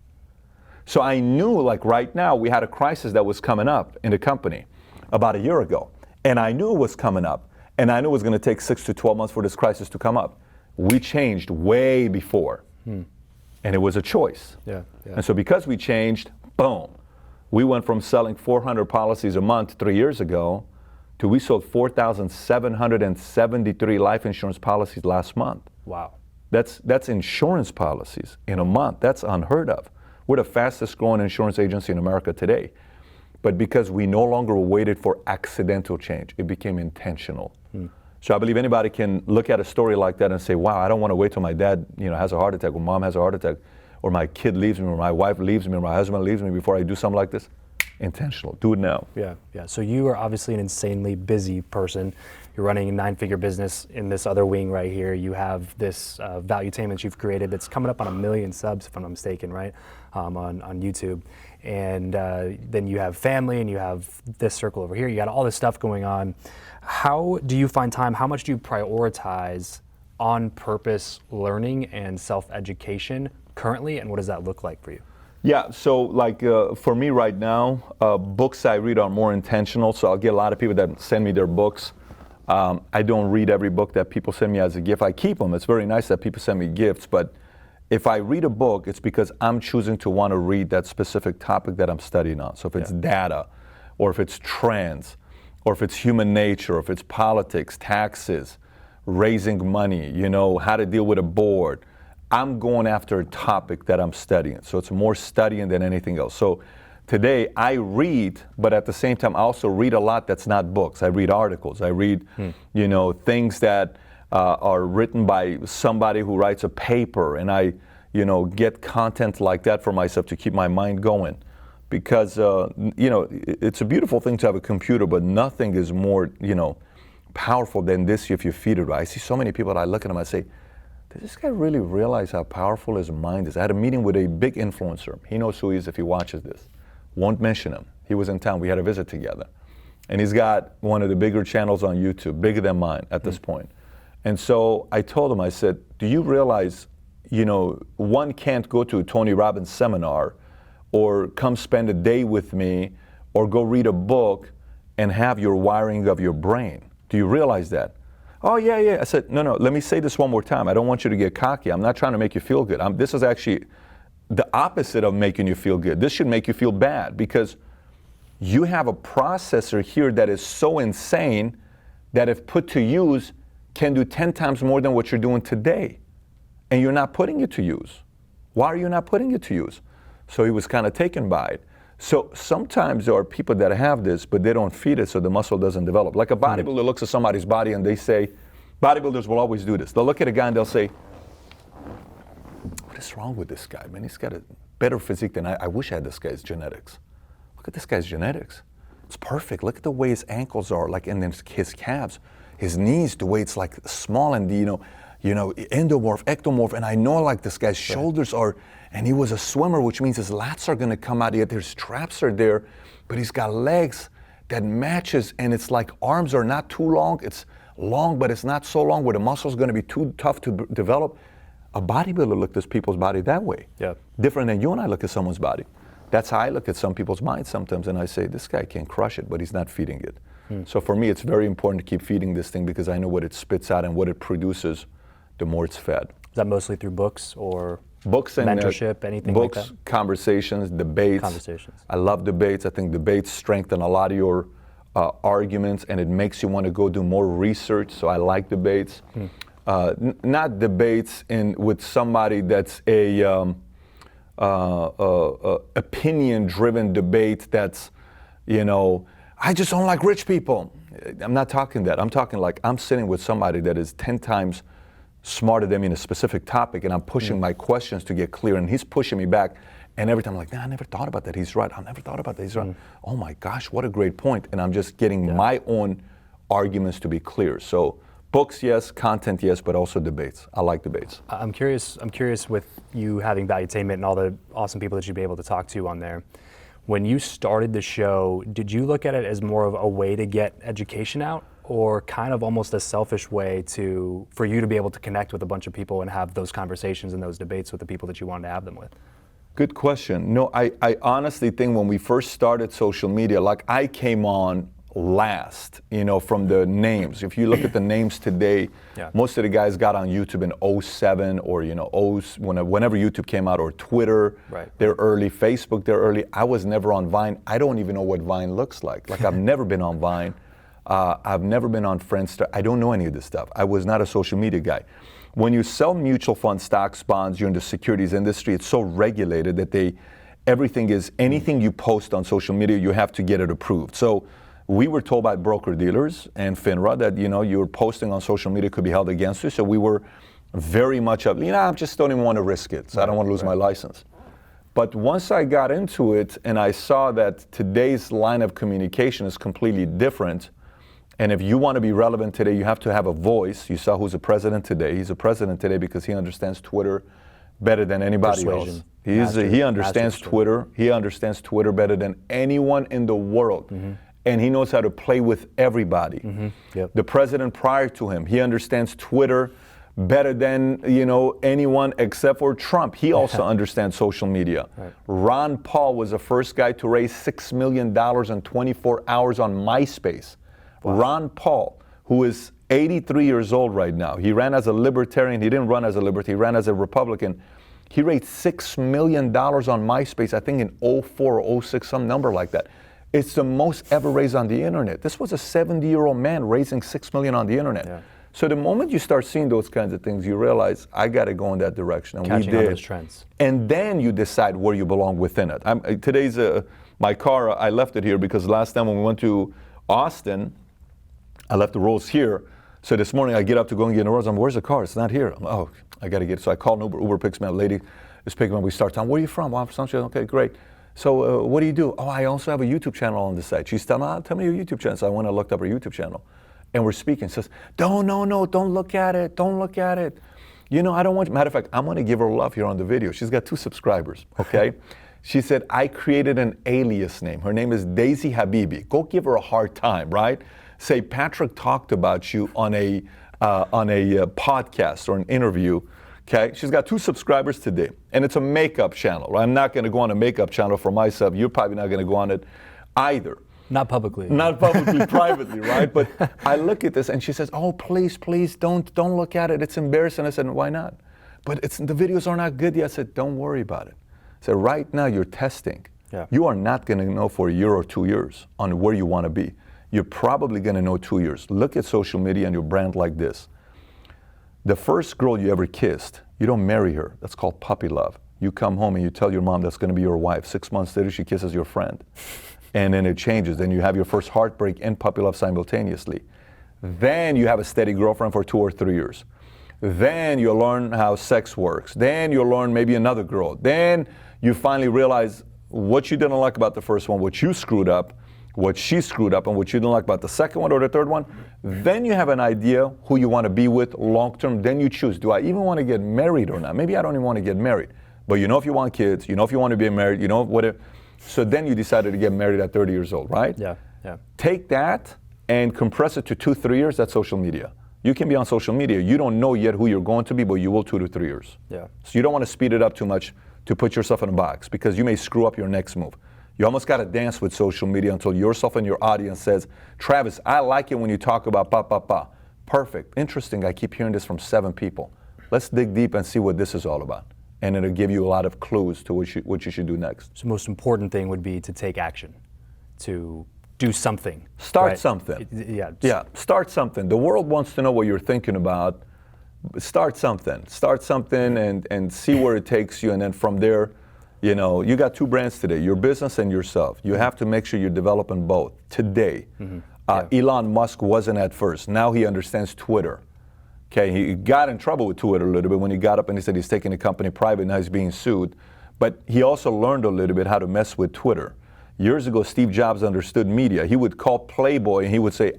So I knew, like right now, we had a crisis that was coming up in the company about a year ago. And I knew it was coming up. And I knew it was going to take 6 to 12 months for this crisis to come up. We changed way before. And it was a choice. And so because we changed, boom, we went from selling 400 policies a month 3 years ago to we sold 4,773 life insurance policies last month. Wow. That's insurance policies in a month. That's unheard of. We're the fastest growing insurance agency in America today. But because we no longer waited for accidental change, it became intentional. So I believe anybody can look at a story like that and say, wow, I don't want to wait till my dad, has a heart attack, or mom has a heart attack, or my kid leaves me, or my wife leaves me, or my husband leaves me before I do something like this. Intentional. Do it now. Yeah. So you are obviously an insanely busy person. You're running a 9-figure business in this other wing right here. You have this Valuetainment you've created that's coming up on 1 million subs, if I'm not mistaken, right, on YouTube. And then you have family, and you have this circle over here. You got all this stuff going on. How do you find time? How much do you prioritize on purpose learning and self-education currently, and what does that look like for you? Yeah, so like for me right now, books I read are more intentional. So I'll get a lot of people that send me their books. I don't read every book that people send me as a gift. I keep them. It's very nice that people send me gifts, but if I read a book, it's because I'm choosing to want to read that specific topic that I'm studying on. So if it's data, or if it's trends, or if it's human nature, or if it's politics, taxes, raising money, how to deal with a board, I'm going after a topic that I'm studying. So it's more studying than anything else. So today I read, but at the same time I also read a lot that's not books. I read articles. I read, things that are written by somebody who writes a paper, and I, get content like that for myself to keep my mind going. Because, it's a beautiful thing to have a computer, but nothing is more, powerful than this if you feed it right. I see so many people that I look at them, I say, does this guy really realize how powerful his mind is? I had a meeting with a big influencer. He knows who he is if he watches this. Won't mention him. He was in town. We had a visit together. And he's got one of the bigger channels on YouTube, bigger than mine at this point. And so I told him, I said, do you realize one can't go to a Tony Robbins seminar or come spend a day with me or go read a book and have your wiring of your brain. Do you realize that? Oh, yeah. I said, no, let me say this one more time. I don't want you to get cocky. I'm not trying to make you feel good. This is actually the opposite of making you feel good. This should make you feel bad because you have a processor here that is so insane that if put to use can do 10 times more than what you're doing today. And you're not putting it to use. Why are you not putting it to use? So he was kind of taken by it. So sometimes there are people that have this, but they don't feed it so the muscle doesn't develop. Like a bodybuilder looks at somebody's body and they say, bodybuilders will always do this. They'll look at a guy and they'll say, what is wrong with this guy? Man, he's got a better physique than I wish I had this guy's genetics. Look at this guy's genetics. It's perfect. Look at the way his ankles are, like, and then his calves, his knees, the way it's like small and endomorph, ectomorph, and I know like this guy's shoulders are, and he was a swimmer, which means his lats are gonna come out, yet his traps are there, but he's got legs that matches, and it's like arms are not too long, it's long, but it's not so long where the muscle's gonna be too tough to develop. A bodybuilder looks at people's body that way. Yeah. Different than you and I look at someone's body. That's how I look at some people's minds sometimes, and I say, this guy can crush it, but he's not feeding it. So for me, it's very important to keep feeding this thing because I know what it spits out and what it produces the more it's fed. Is that mostly through books or books and mentorship, anything books, like that? conversations, debates. Conversations. I love debates. I think debates strengthen a lot of your arguments, and it makes you want to go do more research. So I like debates. Not debates with somebody that's a opinion-driven debate that's, I just don't like rich people. I'm not talking that. I'm talking like I'm sitting with somebody that is 10 times smarter than me in a specific topic, and I'm pushing my questions to get clear, and he's pushing me back. And every time I'm like, nah, I never thought about that. He's right. I never thought about that. He's right. Oh my gosh, what a great point. And I'm just getting my own arguments to be clear. So books, yes. Content, yes. But also debates. I like debates. I'm curious with you having Valuetainment and all the awesome people that you'd be able to talk to on there. When you started the show, did you look at it as more of a way to get education out, or kind of almost a selfish way for you to be able to connect with a bunch of people and have those conversations and those debates with the people that you wanted to have them with? Good question. No, I honestly think when we first started social media, like I came on last, from the names. If you look at the names today, most of the guys got on YouTube in 07 or, whenever YouTube came out, or Twitter, they're early, Facebook, they're early. I was never on Vine. I don't even know what Vine looks like. Like I've never been on Vine. I've never been on Friendster. I don't know any of this stuff. I was not a social media guy. When you sell mutual funds, stocks, bonds, you're in the securities industry, it's so regulated that anything you post on social media, you have to get it approved. So we were told by broker dealers and FINRA that, you're posting on social media could be held against you. So we were very much I just don't even want to risk it. So I don't want to lose my license. But once I got into it and I saw that today's line of communication is completely different, and if you want to be relevant today, you have to have a voice. You saw who's the president today. He's a president today because he understands Twitter better than anybody else. He understands Twitter. He understands Twitter better than anyone in the world. And he knows how to play with everybody. The president prior to him, he understands Twitter better than anyone except for Trump. He also understands social media. Ron Paul was the first guy to raise $6 million in 24 hours on MySpace. Ron Paul, who is 83 years old right now. He ran as a libertarian. He didn't run as a libertarian. He ran as a Republican. He raised $6 million on MySpace, I think in 04 or 06, some number like that. It's the most ever raised on the internet. This was a 70-year-old man raising $6 million on the internet. So the moment you start seeing those kinds of things, you realize, I got to go in that direction. And catching we did. On those trends. And then you decide where you belong within it. Today's my car, I left it here because last time when we went to Austin, I left the Rolls here. So this morning I get up to go and get in the Rolls. Where's the car? It's not here. I got to get it. So I call an Uber. Uber picks me up. Lady is picking me up. We start talking. Where are you from? Well, I'm from Sunshine. Okay, great. So what do you do? Oh, I also have a YouTube channel on the site. She's telling me, tell me your YouTube channel. So I went and looked up her YouTube channel. And we're speaking. She says, don't look at it. Don't look at it. I don't want you. Matter of fact, I'm going to give her love here on the video. She's got 2 subscribers, okay? She said, I created an alias name. Her name is Daisy Habibi. Go give her a hard time, right? Say, Patrick talked about you on a podcast or an interview. Okay, she's got 2 subscribers today, and it's a makeup channel. Right? I'm not going to go on a makeup channel for myself. You're probably not going to go on it either. Not publicly. Not publicly, privately, right? But I look at this, and she says, "Oh, please, don't look at it. It's embarrassing." I said, "Why not?" "But the videos are not good yet." I said, "Don't worry about it." I said, "Right now you're testing. Yeah. You are not going to know for a year or 2 years on where you want to be. You're probably going to know 2 years. Look at social media and your brand like this. The first girl you ever kissed, you don't marry her. That's called puppy love. You come home and you tell your mom that's going to be your wife. 6 months later, she kisses your friend. And then it changes. Then you have your first heartbreak and puppy love simultaneously. Then you have a steady girlfriend for 2 or 3 years. Then you learn how sex works. Then you'll learn maybe another girl. Then you finally realize what you didn't like about the first one, what you screwed up, what she screwed up, and what you didn't like about the second one or the third one. Then you have an idea who you want to be with long term. Then you choose, do I even want to get married or not? Maybe I don't even want to get married. But you know if you want kids, you know if you want to be married, you know whatever. So then you decided to get married at 30 years old, right? Yeah, yeah. Take that and compress it to 2-3 years. That's social media. You can be on social media. You don't know yet who you're going to be, but you will 2 to 3 years. Yeah. So you don't want to speed it up too much to put yourself in a box, because you may screw up your next move. You almost got to dance with social media until yourself and your audience says, "Travis, I like it when you talk about pa, pa, pa." Perfect. Interesting. I keep hearing this from 7 people. Let's dig deep and see what this is all about. And it'll give you a lot of clues to what you should do next. So the most important thing would be to take action, to do something. Start right? something. Yeah. Start something. The world wants to know what you're thinking about. Start something. Start something and see where it takes you. And then from there, you got 2 brands today, your business and yourself. You have to make sure you're developing both today. Elon Musk wasn't at first. Now he understands Twitter. Okay, he got in trouble with Twitter a little bit when he got up and he said he's taking the company private. Now he's being sued. But he also learned a little bit how to mess with Twitter. Years ago, Steve Jobs understood media. He would call Playboy and he would say,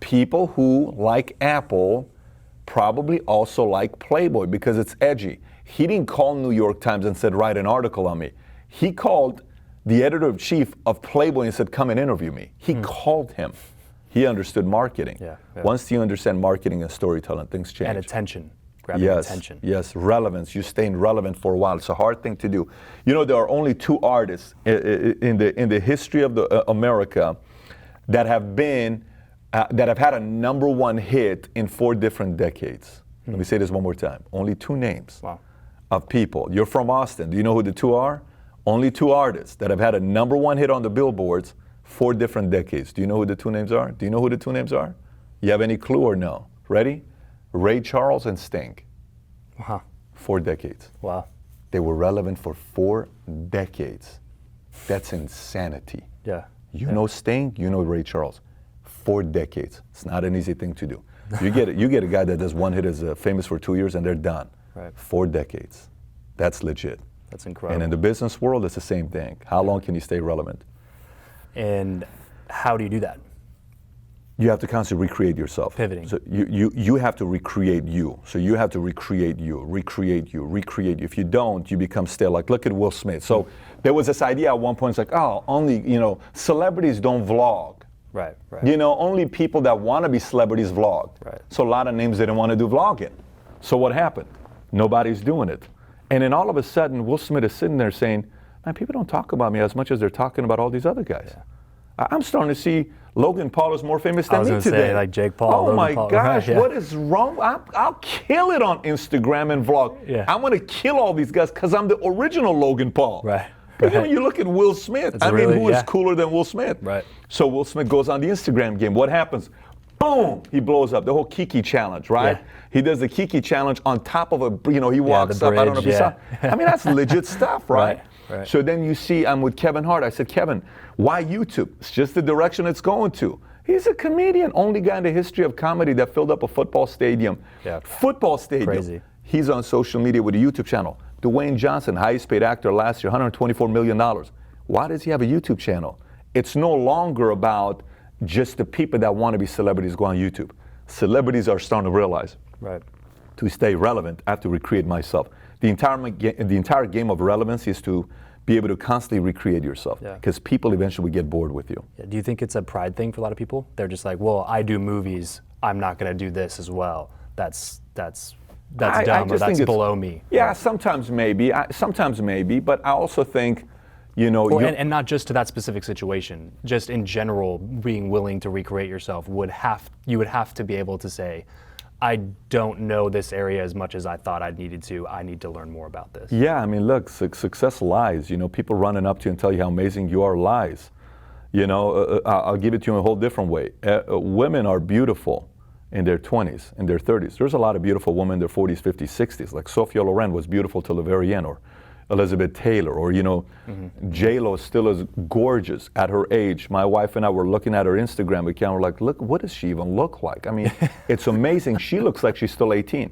people who like Apple probably also like Playboy because it's edgy. He didn't call New York Times and said, "Write an article on me." He called the editor-in-chief of Playboy and said, "Come and interview me." He called him. He understood marketing. Yeah. Once you understand marketing and storytelling, things change. And attention, grabbing attention. Yes, relevance. You're staying relevant for a while. It's a hard thing to do. There are only 2 artists in the history of America that have had a #1 hit in 4 different decades. Let me say this one more time. Only 2 names of people. You're from Austin. Do you know who the 2 are? Only 2 artists that have had a #1 hit on the billboards 4 different decades. Do you know who the 2 names are? Do you know who the 2 names are? You have any clue or no? Ready? Ray Charles and Sting. 4 decades. Wow. They were relevant for 4 decades. That's insanity. Yeah. You know Sting, you know Ray Charles. 4 decades. It's not an easy thing to do. You get a guy that does one hit, is famous for 2 years, and they're done. Right. 4 decades. That's legit. That's incredible. And in the business world, it's the same thing. How long can you stay relevant? And how do you do that? You have to constantly recreate yourself. Pivoting. So you have to recreate you. So you have to recreate you. If you don't, you become stale. Like, look at Will Smith. So there was this idea at one point, it's like, only, celebrities don't vlog. Right. Only people that want to be celebrities vlog. Right. So a lot of names didn't want to do vlogging. So what happened? Nobody's doing it. And then all of a sudden, Will Smith is sitting there saying, "Man, people don't talk about me as much as they're talking about all these other guys." Yeah. I'm starting to see Logan Paul is more famous than me today. I was going to say, like Jake Paul. Oh Logan my Paul. gosh, Right, yeah. what is wrong? I'll kill it on Instagram and vlog. Yeah. I'm going to kill all these guys because I'm the original Logan Paul. Right. When you look at Will Smith, who is cooler than Will Smith? Right. So Will Smith goes on the Instagram game. What happens? Boom! He blows up. The whole Kiki challenge, right? Yeah. He does the Kiki challenge on top of he walks the up. I don't know if bridge, you saw. I mean, that's legit stuff, right? Right. So then you see, I'm with Kevin Hart. I said, "Kevin, why YouTube? It's just the direction it's going to." He's a comedian, only guy in the history of comedy that filled up a football stadium. Yeah. Football stadium. Crazy. He's on social media with a YouTube channel. Dwayne Johnson, highest paid actor last year, $124 million. Why does he have a YouTube channel? It's no longer about just the people that want to be celebrities go on YouTube. Celebrities are starting to realize, to stay relevant, I have to recreate myself. The entire game of relevance is to be able to constantly recreate yourself, because people eventually get bored with you. Yeah. Do you think it's a pride thing for a lot of people? They're just like, well, I do movies, I'm not going to do this as well. That's that's dumb or just think that's it's below me. Yeah, sometimes maybe, but I also think, And not just to that specific situation, just in general, being willing to recreate yourself you would have to be able to say, I don't know this area as much as I thought I needed to. I need to learn more about this. Yeah, I mean, look, success lies. People running up to you and tell you how amazing you are lies. I'll give it to you in a whole different way. Women are beautiful in their 20s, in their 30s. There's a lot of beautiful women in their 40s, 50s, 60s. Like Sophia Loren was beautiful till the very end, or Elizabeth Taylor, or J-Lo still is gorgeous at her age. My wife and I were looking at her Instagram account. We're like, look, what does she even look like? I mean, it's amazing. She looks like she's still 18.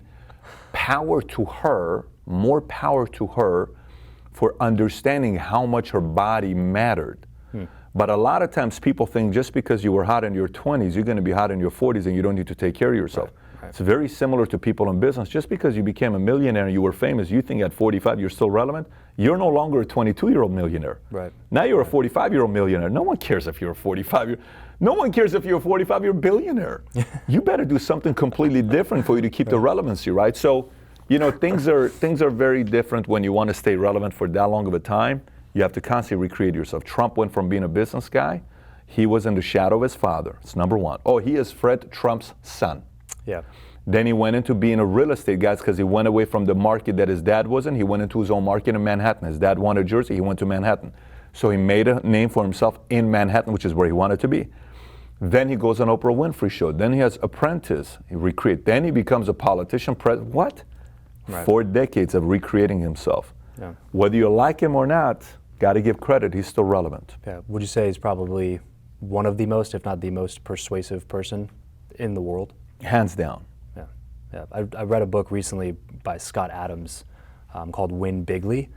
Power to her, more power to her for understanding how much her body mattered. But a lot of times people think just because you were hot in your 20s, you're going to be hot in your 40s and you don't need to take care of yourself. Right. It's very similar to people in business. Just because you became a millionaire and you were famous, you think at 45 you're still relevant. You're no longer a 22-year-old millionaire. Right. Now you're a 45-year-old millionaire. No one cares if you're a 45-year. No one cares if you're a 45-year billionaire. You better do something completely different for you to keep the relevancy, right? So, things are very different when you want to stay relevant for that long of a time. You have to constantly recreate yourself. Trump went from being a business guy, he was in the shadow of his father. It's number one. Oh, he is Fred Trump's son. Yeah. Then he went into being a real estate guy because he went away from the market that his dad was in. He went into his own market in Manhattan. His dad wanted Jersey, he went to Manhattan. So he made a name for himself in Manhattan, which is where he wanted to be. Then he goes on Oprah Winfrey show. Then he has Apprentice, he recreates. Then he becomes a politician. What? Right. 4 decades of recreating himself. Yeah. Whether you like him or not, got to give credit, he's still relevant. Yeah. Would you say he's probably one of the most, if not the most persuasive person in the world? Hands down. Yeah. Yeah. I read a book recently by Scott Adams called Win Bigly.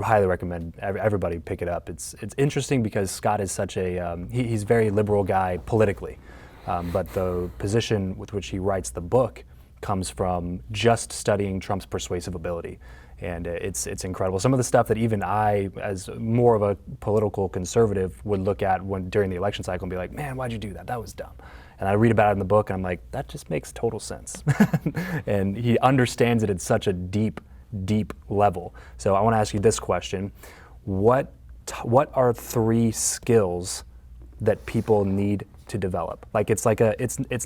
Highly recommend everybody pick it up. It's interesting because Scott is such a, he's a very liberal guy politically, but the position with which he writes the book comes from just studying Trump's persuasive ability. And it's incredible. Some of the stuff that even I, as more of a political conservative, would look at during the election cycle and be like, man, why'd you do that? That was dumb. And I read about it in the book and I'm like, that just makes total sense. And he understands it at such a deep level. So I want to ask you this question. What are 3 skills that people need to develop? Like it's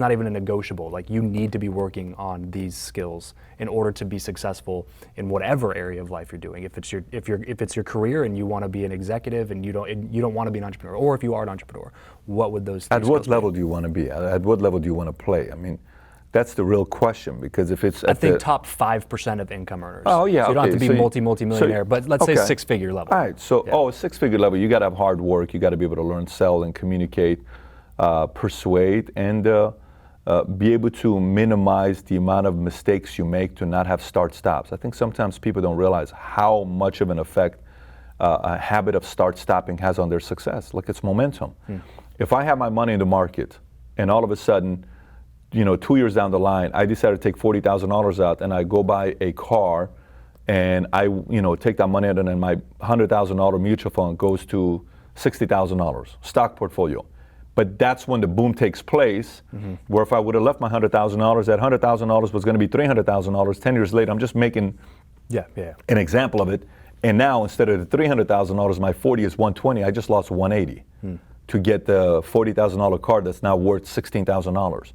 not even a negotiable. Like you need to be working on these skills in order to be successful in whatever area of life you're doing. If it's your career and you want to be an executive and you don't want to be an entrepreneur, or if you are an entrepreneur, what would those 3 At what level do you want to be? At what level do you want to play? I mean, that's the real question, because if it's I think top 5% of income earners. Oh yeah, so you don't have to be multi-millionaire, but let's say okay. 6-figure level. All right, so 6-figure level, you got to have hard work. You got to be able to learn, sell, and communicate, persuade, and be able to minimize the amount of mistakes you make to not have start-stops. I think sometimes people don't realize how much of an effect a habit of start-stopping has on their success. Look, it's momentum. If I have my money in the market and all of a sudden, 2 years down the line, I decide to take $40,000 out and I go buy a car and I, take that money out and then my $100,000 mutual fund goes to $60,000 stock portfolio. But that's when the boom takes place, where if I would have left my $100,000, that $100,000 was going to be $300,000. 10 years later, I'm just making an example of it. And now instead of the $300,000, my 40 is 120. I just lost 180 to get the $40,000 car that's now worth $16,000.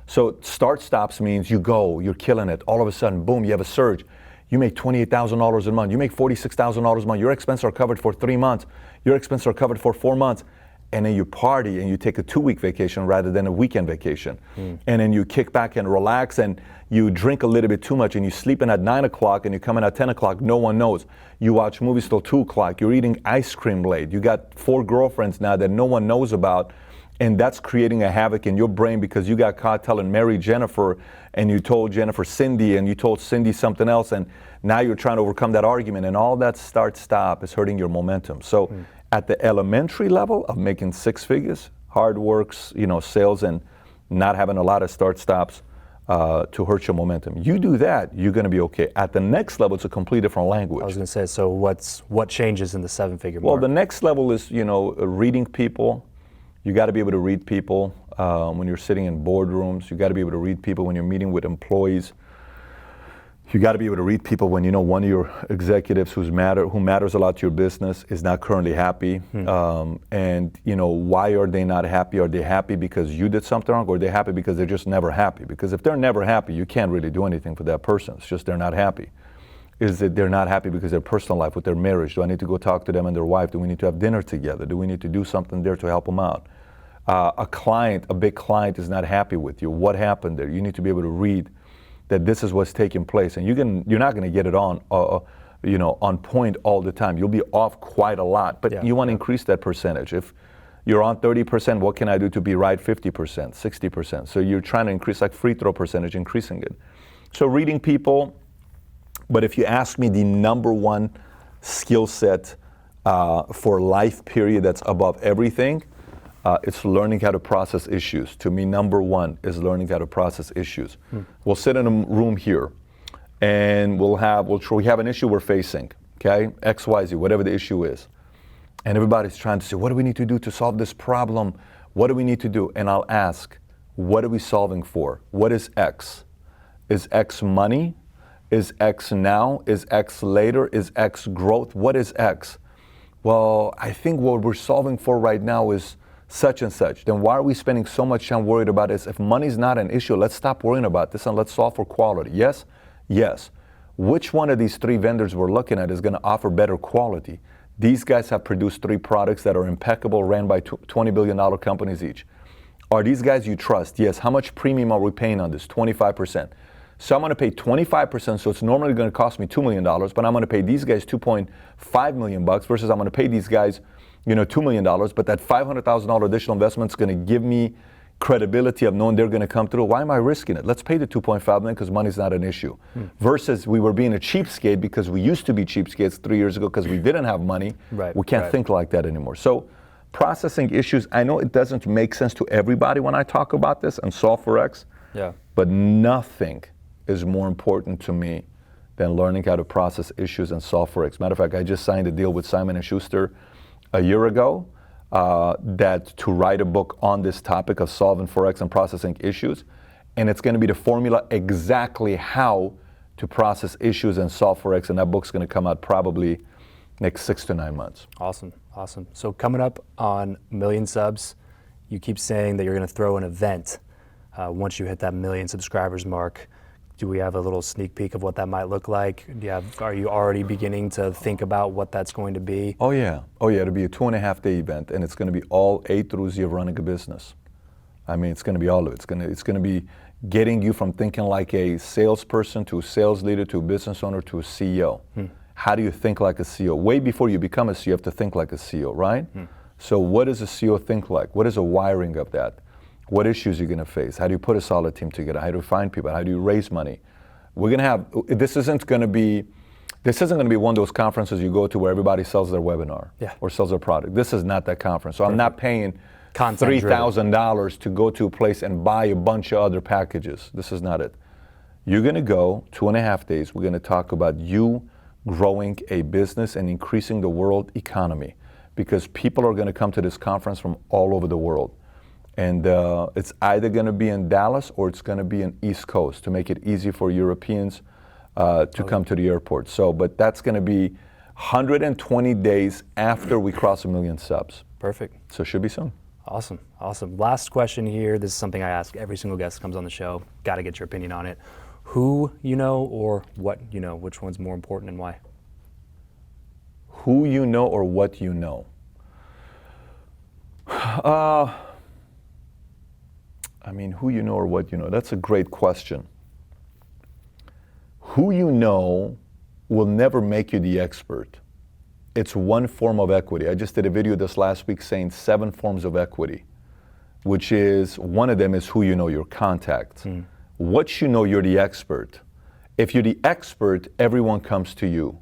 So start stops means you're killing it. All of a sudden, boom, you have a surge. You make $28,000 a month. You make $46,000 a month. Your expenses are covered for 3 months. Your expenses are covered for 4 months. And then you party and you take a 2-week vacation rather than a weekend vacation. And then you kick back and relax and you drink a little bit too much and you sleep in at 9 o'clock and you come in at 10 o'clock, no one knows. You watch movies till 2 o'clock, you're eating ice cream late. You got 4 girlfriends now that no one knows about, and that's creating a havoc in your brain because you got caught telling Mary Jennifer and you told Jennifer Cindy and you told Cindy something else, and now you're trying to overcome that argument, and all that start-stop is hurting your momentum. So at the elementary level of making 6 figures, hard works, sales, and not having a lot of start-stops to hurt your momentum. You do that, you're going to be okay. At the next level, it's a completely different language. I was going to say, so what changes in the 7-figure mark? Well, the next level is, reading people. You got to be able to read people when you're sitting in boardrooms. You got to be able to read people when you're meeting with employees. You got to be able to read people when you know one of your executives who matters a lot to your business is not currently happy. And you know, why are they not happy? Are they happy because you did something wrong, or are they happy because they're just never happy? Because if they're never happy, you can't really do anything for that person. It's just they're not happy. Is that they're not happy because their personal life, with their marriage? Do I need to go talk to them and their wife? Do we need to have dinner together? Do we need to do something there to help them out? A big client is not happy with you. What happened there? You need to be able to read that this is what's taking place, and you're not going to get it on point all the time. You'll be off quite a lot, but you want to increase that percentage. If you're on 30%, what can I do to be right 50%, 60%? So you're trying to increase, like free throw percentage, increasing it. So reading people, but if you ask me the number one skill set for life period that's above everything, it's learning how to process issues. To me, number one is learning how to process issues. We'll sit in a room here, and we have an issue we're facing, okay? X, Y, Z, whatever the issue is. And everybody's trying to say, what do we need to do to solve this problem? What do we need to do? And I'll ask, what are we solving for? What is X? Is X money? Is X now? Is X later? Is X growth? What is X? Well, I think what we're solving for right now is such and such. Then why are we spending so much time worried about this? If money's not an issue, let's stop worrying about this and let's solve for quality. Yes? Yes. Which one of these three vendors we're looking at is going to offer better quality? These guys have produced 3 products that are impeccable, ran by $20 billion companies each. Are these guys you trust? Yes. How much premium are we paying on this? 25%. So I'm going to pay 25%, so it's normally going to cost me $2 million, but I'm going to pay these guys $2.5 million versus I'm going to pay these guys $2 million, but that $500,000 additional investment is going to give me credibility of knowing they're going to come through. Why am I risking it? Let's pay the $2.5 million because money's not an issue. Versus we were being a cheapskate because we used to be cheapskates 3 years ago because we didn't have money. Right, we can't think like that anymore. So processing issues, I know it doesn't make sense to everybody when I talk about this and solve for X, but nothing is more important to me than learning how to process issues and solve for X. Matter of fact, I just signed a deal with Simon & Schuster a year ago that to write a book on this topic of solving for X and processing issues. And it's going to be the formula exactly how to process issues and solve for X. And that book's going to come out probably next 6 to 9 months. Awesome. Awesome. So coming up on 1 million subs, you keep saying that you're going to throw an event once you hit that 1 million subscribers mark. Do we have a little sneak peek of what that might look like? Are you already beginning to think about what that's going to be? Oh yeah. It'll be a 2.5-day event, and it's going to be all A through Z of running a business. I mean, it's going to be all of it. It's going to be getting you from thinking like a salesperson to a sales leader to a business owner to a CEO. How do you think like a CEO? Way before you become a CEO, you have to think like a CEO, right? So what does a CEO think like? What is a wiring of that? What issues are you going to face? How do you put a solid team together? How do you find people? How do you raise money? We're going to have, this isn't going to be one of those conferences you go to where everybody sells their webinar or sells their product. This is not that conference. So I'm not paying $3,000 to go to a place and buy a bunch of other packages. This is not it. You're going to go 2.5 days. We're going to talk about you growing a business and increasing the world economy, because people are going to come to this conference from all over the world. And it's either going to be in Dallas or it's going to be in East Coast to make it easy for Europeans to come to the airport. So, but that's going to be 120 days after we cross 1 million subs. Perfect. So it should be soon. Awesome. Awesome. Last question here. This is something I ask every single guest that comes on the show. Got to get your opinion on it. Who you know or what you know? Which one's more important and why? Who you know or what you know? I mean, who you know or what you know? That's a great question. Who you know will never make you the expert. It's one form of equity. I just did a video this last week saying 7 forms of equity, which is, one of them is who you know, your contacts. What you know, you're the expert. If you're the expert, everyone comes to you.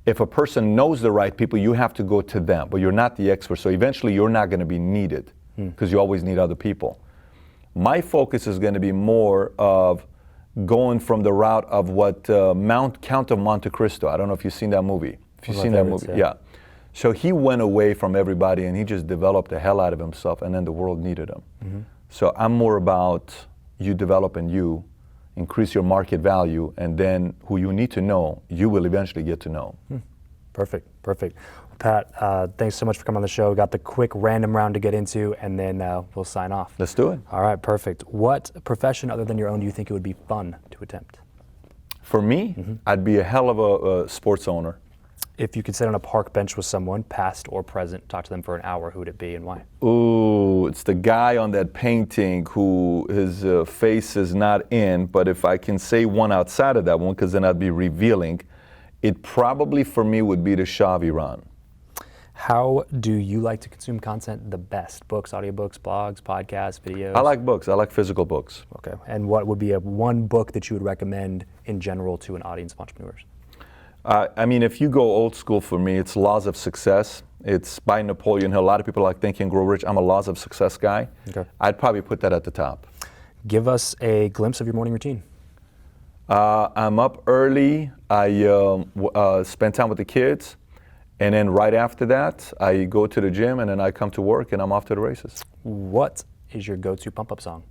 If a person knows the right people, you have to go to them, but you're not the expert. So eventually you're not going to be needed because you always need other people. My focus is going to be more of going from the route of what Count of Monte Cristo. I don't know if you've seen that movie. If you've seen that movie, yeah. So he went away from everybody and he just developed the hell out of himself, and then the world needed him. So I'm more about you developing you, increase your market value, and then who you need to know, you will eventually get to know. Perfect, perfect. Pat, thanks so much for coming on the show. Got the quick random round to get into, and then we'll sign off. Let's do it. All right, perfect. What profession other than your own do you think it would be fun to attempt? For me, I'd be a hell of a sports owner. If you could sit on a park bench with someone, past or present, talk to them for an hour, who would it be and why? Ooh, it's the guy on that painting who his face is not in, but if I can say one outside of that one, because then I'd be revealing, it probably for me would be the Shah of Iran. How do you like to consume content the best? Books, audiobooks, blogs, podcasts, videos? I like books. I like physical books. Okay. And what would be one book that you would recommend in general to an audience of entrepreneurs? I mean, if you go old school for me, it's Laws of Success. It's by Napoleon Hill. A lot of people like Think and Grow Rich. I'm a Laws of Success guy. Okay. I'd probably put that at the top. Give us a glimpse of your morning routine. I'm up early. I spend time with the kids. And then right after that, I go to the gym, and then I come to work, and I'm off to the races. What is your go-to pump-up song?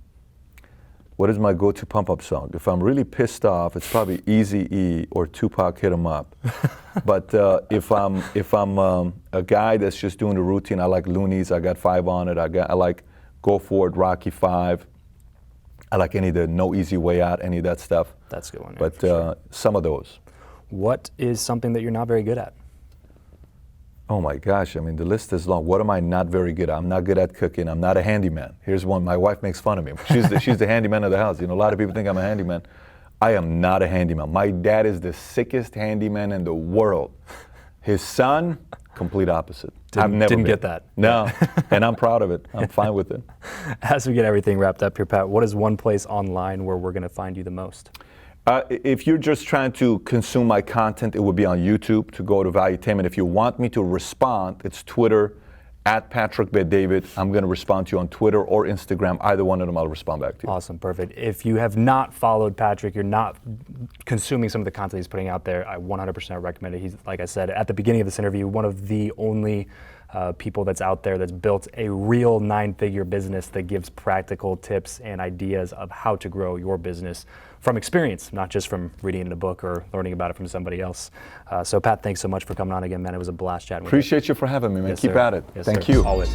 What is my go-to pump-up song? If I'm really pissed off, it's probably Eazy-E or Tupac Hit 'Em Up. But if I'm a guy that's just doing the routine, I like Loonies. I got 5 on it. I like Go For It, Rocky 5. I like any of the No Easy Way Out, any of that stuff. That's a good one. Yeah, But sure. some of those. What is something that you're not very good at? Oh my gosh, I mean, the list is long. What am I not very good at? I'm not good at cooking. I'm not a handyman. Here's one. My wife makes fun of me. She's the handyman of the house. You know, a lot of people think I'm a handyman. I am not a handyman. My dad is the sickest handyman in the world. His son, complete opposite. I've never didn't been. get that. No, and I'm proud of it. I'm fine with it. As we get everything wrapped up here, Pat, what is one place online where we're going to find you the most? If you're just trying to consume my content, it would be on YouTube to go to Valuetainment. If you want me to respond, it's Twitter, @PatrickBetDavid. I'm going to respond to you on Twitter or Instagram. Either one of them, I'll respond back to you. Awesome, perfect. If you have not followed Patrick, you're not consuming some of the content he's putting out there, I 100% recommend it. He's, like I said at the beginning of this interview, one of the only people that's out there that's built a real 9-figure business that gives practical tips and ideas of how to grow your business from experience, not just from reading it in a book or learning about it from somebody else. So Pat, thanks so much for coming on again, man. It was a blast chatting with you. Appreciate you for having me, man. Yes, Keep sir. at it. Yes, Thank sir. you. Always.